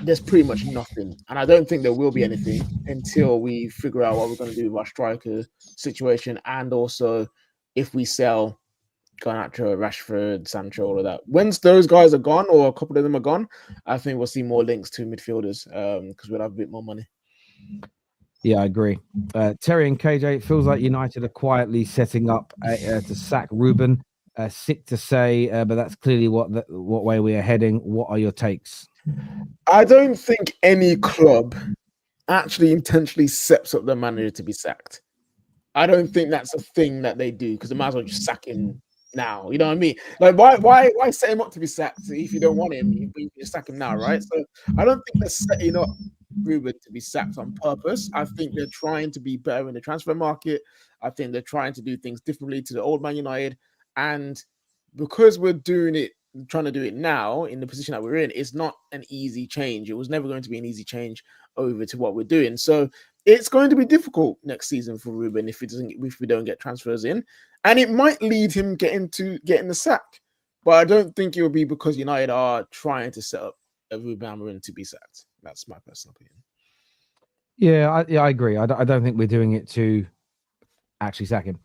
B: There's pretty much nothing, and I don't think there will be anything until we figure out what we're going to do with our striker situation, and also if we sell Garnacho, Rashford, Sancho, all of that. Once those guys are gone, or a couple of them are gone, I think we'll see more links to midfielders because we'll have a bit more money.
A: Yeah, I agree. Terry and KJ, it feels like United are quietly setting up to sack Ruben. Sick to say, but that's clearly what way we are heading. What are your takes?
B: I don't think any club actually intentionally sets up their manager to be sacked. I don't think that's a thing that they do because they might as well just sack him now. You know what I mean? Like, why set him up to be sacked if you don't want him? You just sack him now, right? So I don't think they're setting up Ruben to be sacked on purpose. I think they're trying to be better in the transfer market. I think they're trying to do things differently to the old Man United. And because we're trying to do it now in the position that we're in, it's not an easy change. It was never going to be an easy change over to what we're doing. So it's going to be difficult next season for Ruben if we don't get transfers in. And it might lead him getting the sack. But I don't think it will be because United are trying to set up a Ruben Amorim to be sacked. That's my personal opinion.
A: Yeah, I agree. I don't think we're doing it to actually sack him.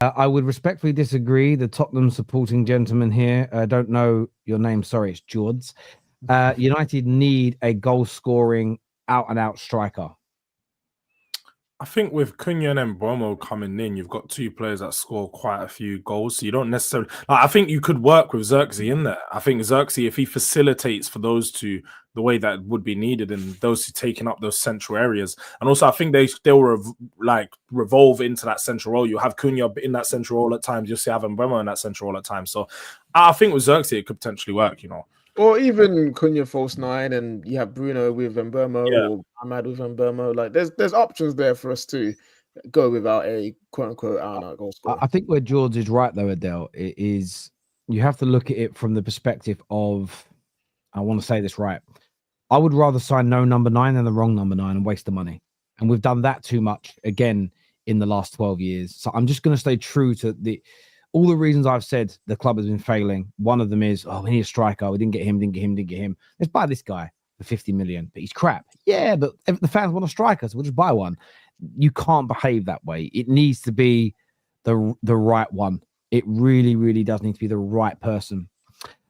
A: I would respectfully disagree. The Tottenham supporting gentleman here, don't know your name. Sorry, it's Jords. United need a goal-scoring, out-and-out striker.
C: I think with Cunha and Mbeumo coming in, you've got two players that score quite a few goals. So you don't necessarily... I think you could work with Xerxes in there. I think Xerxes, if he facilitates for those two the way that would be needed and those two taking up those central areas. And also, I think they'll revolve into that central role. You'll have Cunha in that central role at times. You'll see Mbeumo in that central role at times. So I think with Xerxes, it could potentially work, you know.
B: Or even Cunha false nine, and you have Bruno with Mbeumo or Ahmad with Mbeumo. Like there's options there for us to go without a quote unquote out goal scorer.
A: I think where Jords is right though, Adele, it is you have to look at it from the perspective of, I want to say this right. I would rather sign no number 9 than the wrong number 9 and waste the money. And we've done that too much again in the last 12 years. So I'm just going to stay true to all the reasons I've said the club has been failing. One of them is, we need a striker. We didn't get him. Let's buy this guy for 50 million, but he's crap. Yeah, but the fans want a striker, so we'll just buy one. You can't behave that way. It needs to be the right one. It really, really does need to be the right person.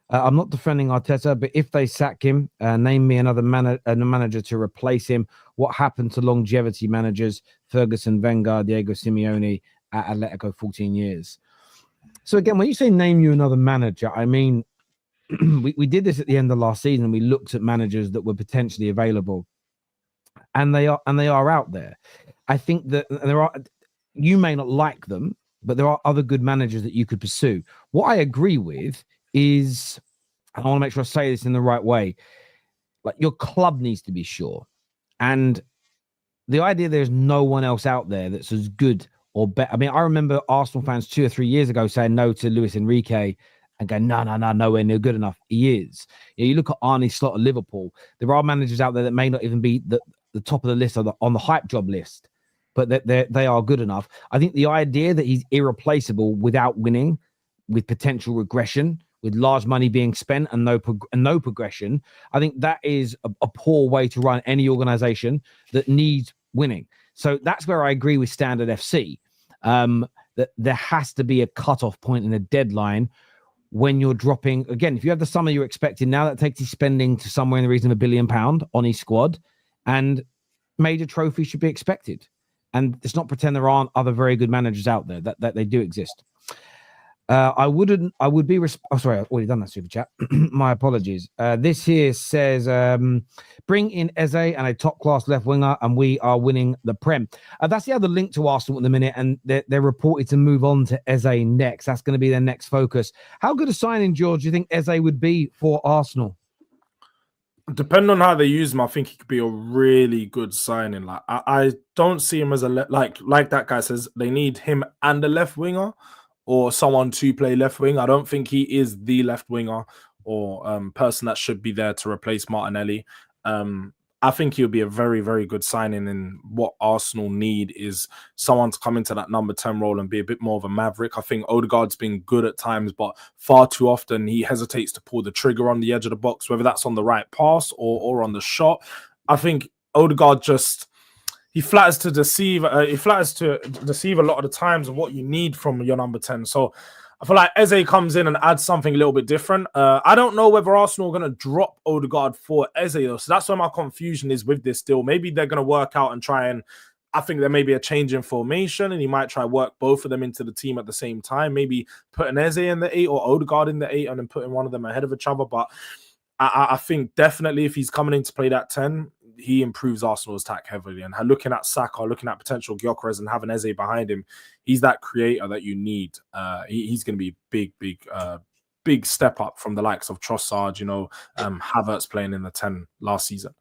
A: I'm not defending Arteta, but if they sack him, name me another manager to replace him. What happened to longevity managers? Ferguson, Wenger, Diego Simeone at Atletico, 14 years. So again, when you say name you another manager, I mean, we did this at the end of last season. We looked at managers that were potentially available, and they are out there. I think that you may not like them, but there are other good managers that you could pursue. What I agree with is and I want to make sure I say this in the right way, like your club needs to be sure. And the idea there's no one else out there that's as good or better. I mean, I remember Arsenal fans 2 or 3 years ago saying no to Luis Enrique and going, no, nowhere near good enough. He is. You look at Arne Slot at Liverpool. There are managers out there that may not even be the top of the list on the hype job list, but they are good enough. I think the idea that he's irreplaceable without winning, with potential regression, with large money being spent and no progression, I think that is a poor way to run any organization that needs winning. So that's where I agree with Standard FC. That there has to be a cutoff point and a deadline when you're dropping. Again, if you have the summer you're expecting now, that takes his spending to somewhere in the region of £1 billion on his squad, and major trophies should be expected. And let's not pretend there aren't other very good managers out there, that they do exist. Sorry, I've already done that super chat. My apologies. This here says, bring in Eze and a top class left winger, and we are winning the Prem. That's the other link to Arsenal at the minute, and they're reported to move on to Eze next. That's going to be their next focus. How good a signing, George, do you think Eze would be for Arsenal?
C: Depending on how they use him, I think he could be a really good signing. Like I don't see him as a like that guy says they need him and a left winger, or someone to play left wing. I don't think he is the left winger or person that should be there to replace Martinelli. I think he'll be a very, very good signing, and what Arsenal need is someone to come into that number 10 role and be a bit more of a maverick. I think Odegaard's been good at times, but far too often he hesitates to pull the trigger on the edge of the box, whether that's on the right pass or on the shot. I think Odegaard he flatters to deceive. He flatters to deceive a lot of the times of what you need from your number 10. So I feel like Eze comes in and adds something a little bit different. I don't know whether Arsenal are going to drop Odegaard for Eze, though. So that's where my confusion is with this deal. Maybe they're going to work out and try and, I think there may be a change in formation, and he might try work both of them into the team at the same time. Maybe putting Eze in the 8 or Odegaard in the 8 and then putting one of them ahead of each other. But I think definitely if he's coming in to play that 10, he improves Arsenal's attack heavily. And looking at Saka, looking at potential Gyokeres and having Eze behind him, he's that creator that you need. He's going to be big step up from the likes of Trossard, Havertz playing in the 10 last season.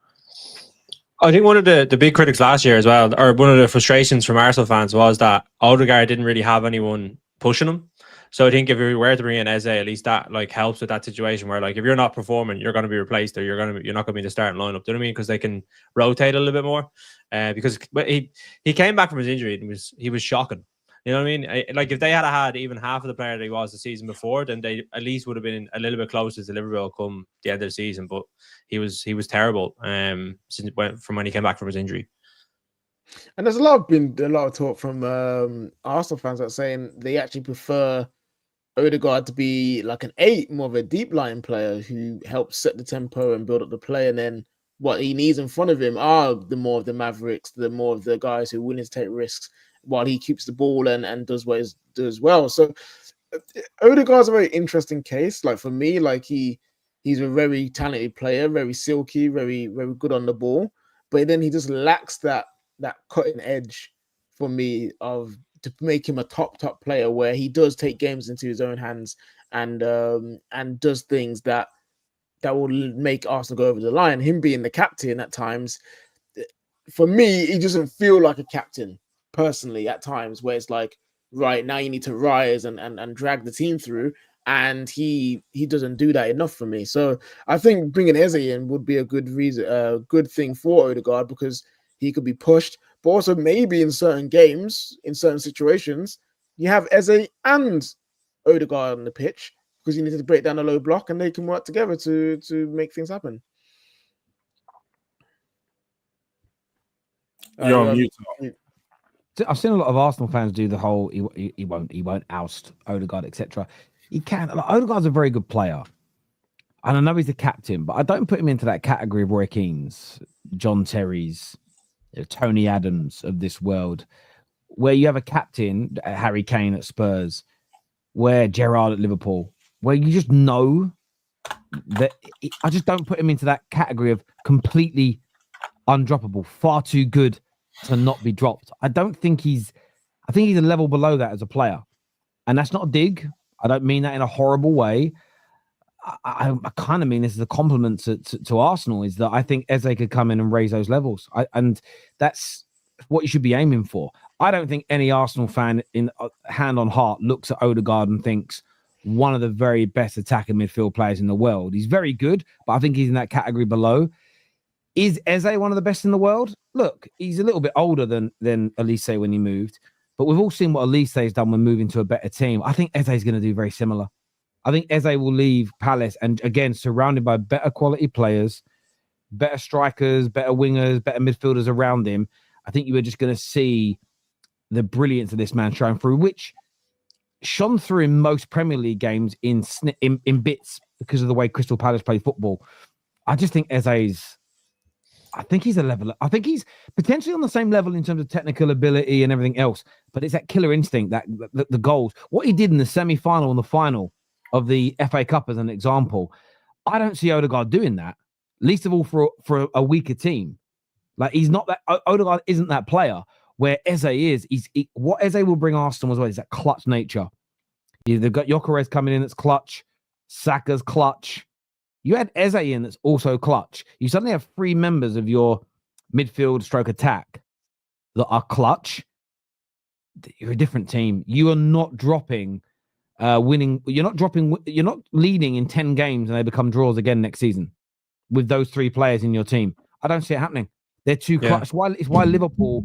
D: I think one of the big critics last year as well, or one of the frustrations from Arsenal fans, was that Odegaard didn't really have anyone pushing him. So I think if you were to bring in Eze, at least that helps with that situation where if you're not performing, you're going to be replaced, or you're not going to be in the starting lineup. Do you know what I mean? Because they can rotate a little bit more. Because he came back from his injury and he was shocking. You know what I mean? If they had even half of the player that he was the season before, then they at least would have been a little bit closer to Liverpool come the end of the season. But he was terrible from when he came back from his injury.
B: And there's a lot of talk from Arsenal fans that are saying they actually prefer Odegaard to be like an 8, more of a deep line player who helps set the tempo and build up the play. And then what he needs in front of him are the more of the mavericks, the more of the guys who are willing to take risks while he keeps the ball and does what he does well. So Odegaard's a very interesting case. Like for me, he's a very talented player, very silky, very, very good on the ball. But then he just lacks that cutting edge for me to make him a top player, where he does take games into his own hands and does things that will make Arsenal go over the line. Him being the captain at times, for me, he doesn't feel like a captain personally at times, where it's like, right, now you need to rise and drag the team through. And he doesn't do that enough for me. So I think bringing Eze in would be a good good thing for Odegaard, because he could be pushed. But also maybe in certain games, in certain situations, you have Eze and Odegaard on the pitch, because you need to break down a low block and they can work together to make things happen.
C: You're on mute.
A: I've seen a lot of Arsenal fans do the whole he won't oust Odegaard, etc. He can. Odegaard's a very good player, and I know he's the captain, but I don't put him into that category of Roy Keane's, John Terry's, Tony Adams of this world, where you have a captain, Harry Kane at Spurs, where Gerrard at Liverpool, where you just know that. I just don't put him into that category of completely undroppable, far too good to not be dropped. I think he's a level below that as a player, and that's not a dig. I don't mean that in a horrible way. I kind of mean this as a compliment to Arsenal, is that I think Eze could come in and raise those levels. And that's what you should be aiming for. I don't think any Arsenal fan, in hand on heart, looks at Odegaard and thinks one of the very best attacking midfield players in the world. He's very good, but I think he's in that category below. Is Eze one of the best in the world? Look, he's a little bit older than Elise when he moved, but we've all seen what Elise has done when moving to a better team. I think Eze is going to do very similar. I think Eze will leave Palace, and again, surrounded by better quality players, better strikers, better wingers, better midfielders around him. I think you are just going to see the brilliance of this man shine through, which shone through in most Premier League games in bits because of the way Crystal Palace play football. I just think Eze's, I think he's a level. I think he's potentially on the same level in terms of technical ability and everything else, but it's that killer instinct, that the goals. What he did in the semi-final and the final of the FA Cup as an example, I don't see Odegaard doing that, least of all for a weaker team. Like, he's not that, Odegaard isn't that player, where Eze is. What Eze will bring Arsenal as well is that clutch nature. They've got Gyokeres coming in that's clutch, Saka's clutch. You had Eze in that's also clutch. You suddenly have 3 members of your midfield stroke attack that are clutch. You're a different team. You are not dropping winning. You're not leading in 10 games and they become draws again next season with those 3 players in your team. I don't see it happening. They're too clutch. It's why Liverpool,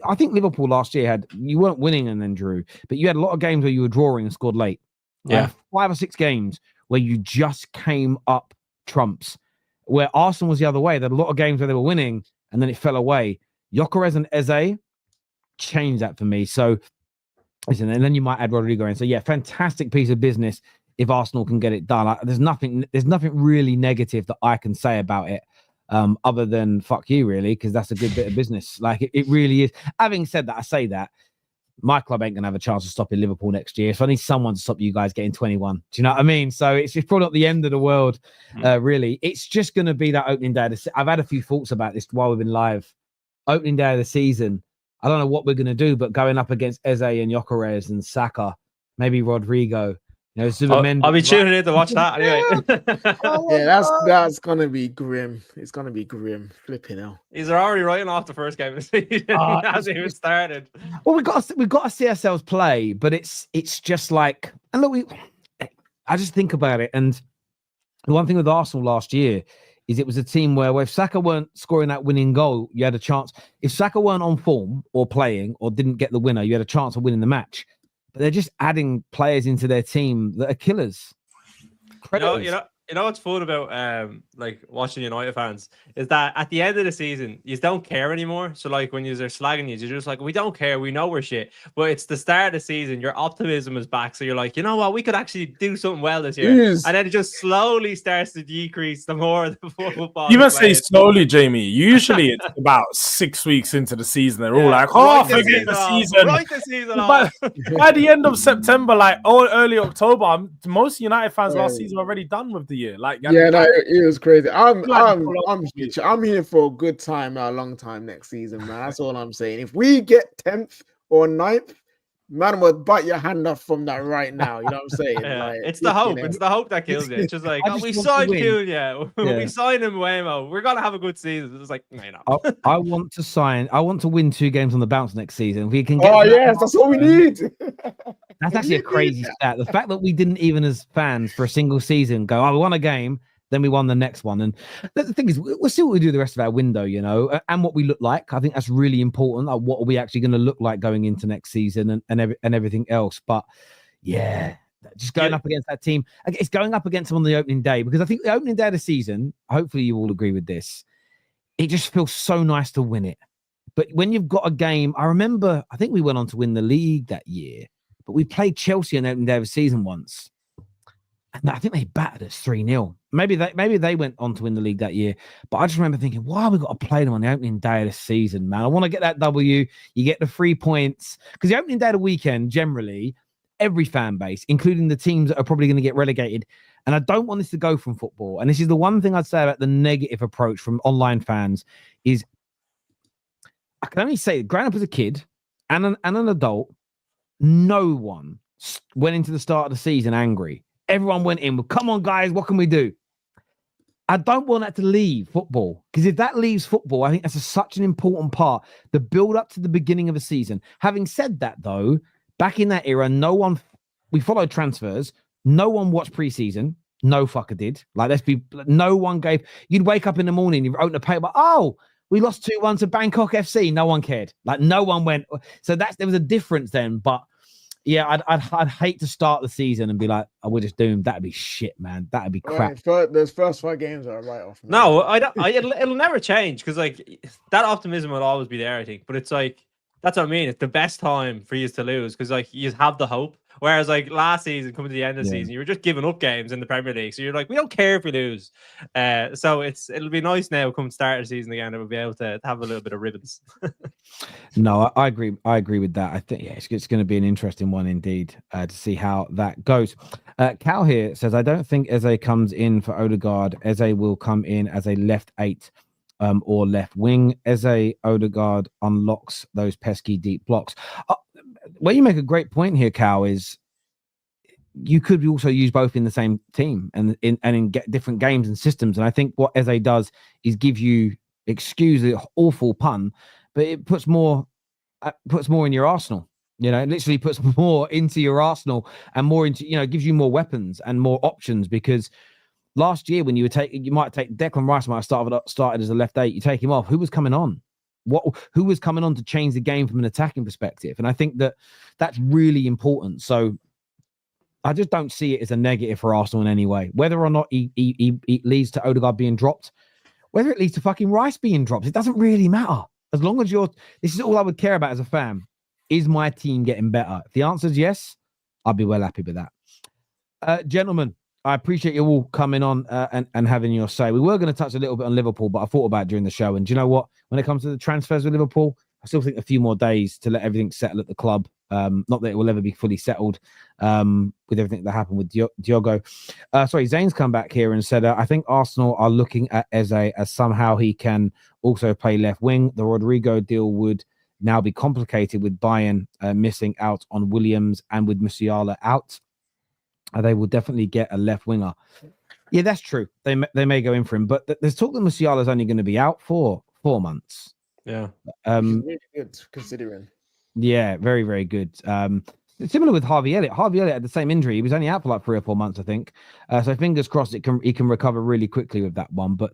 A: I think Liverpool last year you weren't winning and then drew, but you had a lot of games where you were drawing and scored late.
D: Yeah.
A: 5 or 6 games where you just came up trumps, where Arsenal was the other way. There were a lot of games where they were winning and then it fell away. Gyokeres and Eze changed that for me. So, listen, and then you might add Rodrigo in. So, yeah, fantastic piece of business if Arsenal can get it done. There's nothing really negative that I can say about it, other than fuck you, really, because that's a good bit of business. Like, it really is. Having said that, I say that my club ain't gonna have a chance of stopping Liverpool next year, so I need someone to stop you guys getting 21. Do you know what I mean? So it's probably not the end of the world, really. It's just gonna be that opening day. I've had a few thoughts about this while we've been live. Opening day of the season, I don't know what we're gonna do, but going up against Eze and Gyokeres and Saka, maybe Rodrigo. You know,
D: I'll be tuning in to watch that anyway.
B: Yeah, that's gonna be grim. It's gonna be grim. Flipping hell.
D: He's already writing off the first game of the season. Hasn't even started.
A: Well, we've got to see ourselves play, but it's just like, and look, I just think about it, and the one thing with Arsenal last year is it was a team where if Saka weren't scoring that winning goal, you had a chance. If Saka weren't on form or playing or didn't get the winner, you had a chance of winning the match. But they're just adding players into their team that are killers.
D: You know what's fun about like watching United fans is that at the end of the season, you don't care anymore. So like when you're slagging you're just like, we don't care, we know we're shit. But it's the start of the season, your optimism is back. So you're like, you know what, we could actually do something well this year.
B: Yes.
D: And then it just slowly starts to decrease the more the football.
C: You must say slowly, Jamie. Usually it's about 6 weeks into the season. They're all like, oh, forget the season.
D: Right the season off.
C: By the end of September, like early October, most United fans last season already done with the year. Like,
B: yeah, no, it was crazy. I'm here for a good time, a long time next season, man. That's all I'm saying. If we get 10th or 9th, man, would bite your hand off from that right now. You know what I'm saying?
D: Yeah,
B: like,
D: it's the hope. It's the hope that kills you. It's just like, we signed Cunha. We signed Mbeumo. We're gonna have a good season. It's like, no, you're not.
A: I want to sign. I want to win 2 games on the bounce next season. We can get.
B: Oh yes, that's what we need.
A: That's actually a crazy stat. The fact that we didn't even as fans for a single season go, we won a game, then we won the next one. And the thing is, we'll see what we do the rest of our window, you know, and what we look like. I think that's really important. Like, what are we actually going to look like going into next season and everything else. But yeah, just going up against that team. It's going up against them on the opening day, because I think the opening day of the season, hopefully you all agree with this, it just feels so nice to win it. But when you've got a game, I remember, I think we went on to win the league that year, but we played Chelsea on the opening day of the season once. And I think they battered us 3-0. Maybe they went on to win the league that year. But I just remember thinking, why have we got to play them on the opening day of the season, man? I want to get that W. You get the 3 points. Because the opening day of the weekend, generally, every fan base, including the teams that are probably going to get relegated, and I don't want this to go from football, and this is the one thing I'd say about the negative approach from online fans, is I can only say, growing up as a kid and an adult, no one went into the start of the season angry. Everyone went in with, come on, guys, what can we do? I don't want that to leave football, because if that leaves football, I think that's such an important part, the build up to the beginning of a season. Having said that, though, back in that era, we followed transfers. No one watched preseason. No fucker did. No one gave. You'd wake up in the morning, you'd open the paper. Oh, we lost 2-1 to Bangkok FC. No one cared. No one went. So there was a difference then. But yeah, I'd hate to start the season and be like, oh, we're just doomed. That'd be shit, man. That'd be crap.
B: Those first 5 games are right off.
D: No, it'll never change, because that optimism will always be there, I think. But it's that's what I mean. It's the best time for you to lose, because you have the hope. Whereas last season, coming to the end of the season, you were just giving up games in the Premier League. So you're like, we don't care if we lose. So it'll be nice now, come start of the season again, that we'll be able to have a little bit of ribbons.
A: No, I agree. I agree with that. I think it's going to be an interesting one indeed to see how that goes. Cal here says, I don't think Eze comes in for Odegaard. Eze will come in as a left 8 or left wing. Eze Odegaard unlocks those pesky deep blocks. Well, you make a great point here, Cal, is you could also use both in the same team and in get different games and systems. And I think what Eze does is give you, excuse the awful pun, but it puts more in your arsenal. It literally puts more into your arsenal and more into, gives you more weapons and more options. Because last year when you might take Declan Rice might have started as a left 8. You take him off. Who was coming on? Who was coming on to change the game from an attacking perspective? And I think that's really important. So I just don't see it as a negative for Arsenal in any way. Whether or not he leads to Odegaard being dropped, whether it leads to fucking Rice being dropped, it doesn't really matter. As long as this is all I would care about as a fan. Is my team getting better? If the answer is yes, I'll be well happy with that. Gentlemen, I appreciate you all coming on and having your say. We were going to touch a little bit on Liverpool, but I thought about it during the show. And do you know what? When it comes to the transfers with Liverpool, I still think a few more days to let everything settle at the club. Not that it will ever be fully settled with everything that happened with Diogo. Zane's come back here and said, I think Arsenal are looking at Eze as somehow he can also play left wing. The Rodrigo deal would now be complicated with Bayern missing out on Williams and with Musiala out. They will definitely get a left winger. Yeah, that's true. They may go in for him, but there's talk that Musiala is only going to be out for 4 months.
D: Yeah.
B: Really good considering.
A: Yeah, very, very good. Similar with Harvey Elliott. Harvey Elliott had the same injury. He was only out for 3 or 4 months, I think. So fingers crossed he can recover really quickly with that one. But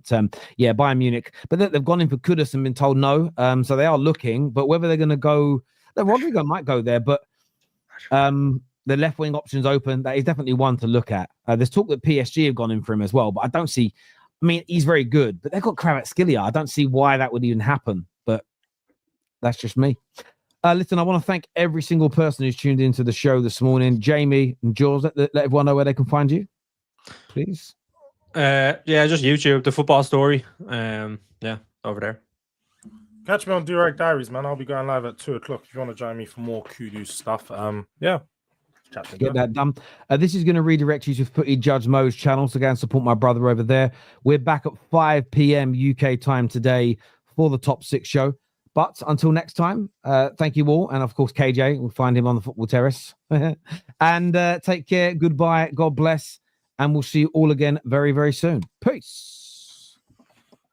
A: yeah, Bayern Munich. But they've gone in for Kudus and been told no. So they are looking. But whether they're going to go, Rodrigo might go there. But the left wing options open. That is definitely one to look at. There's talk that PSG have gone in for him as well. But I don't see. I mean, he's very good, but they've got Kvaratskhelia. I don't see why that would even happen. But that's just me. Listen, I want to thank every single person who's tuned into the show this morning. Jamie and Jords, let everyone know where they can find you, please.
D: Yeah, just YouTube, the football story. Yeah, over there.
C: Catch me on Durag Diaries, man. I'll be going live at 2:00 if you want to join me for more Kudus stuff. Yeah.
A: Get that done. This is going to redirect you to Footy Judge Mo's channel, so go and support my brother over there. We're back at 5 p.m. UK time today for the Top 6 show. But until next time, thank you all. And of course, KJ, we'll find him on the Football Terrace. And take care. Goodbye. God bless. And we'll see you all again very, very soon. Peace.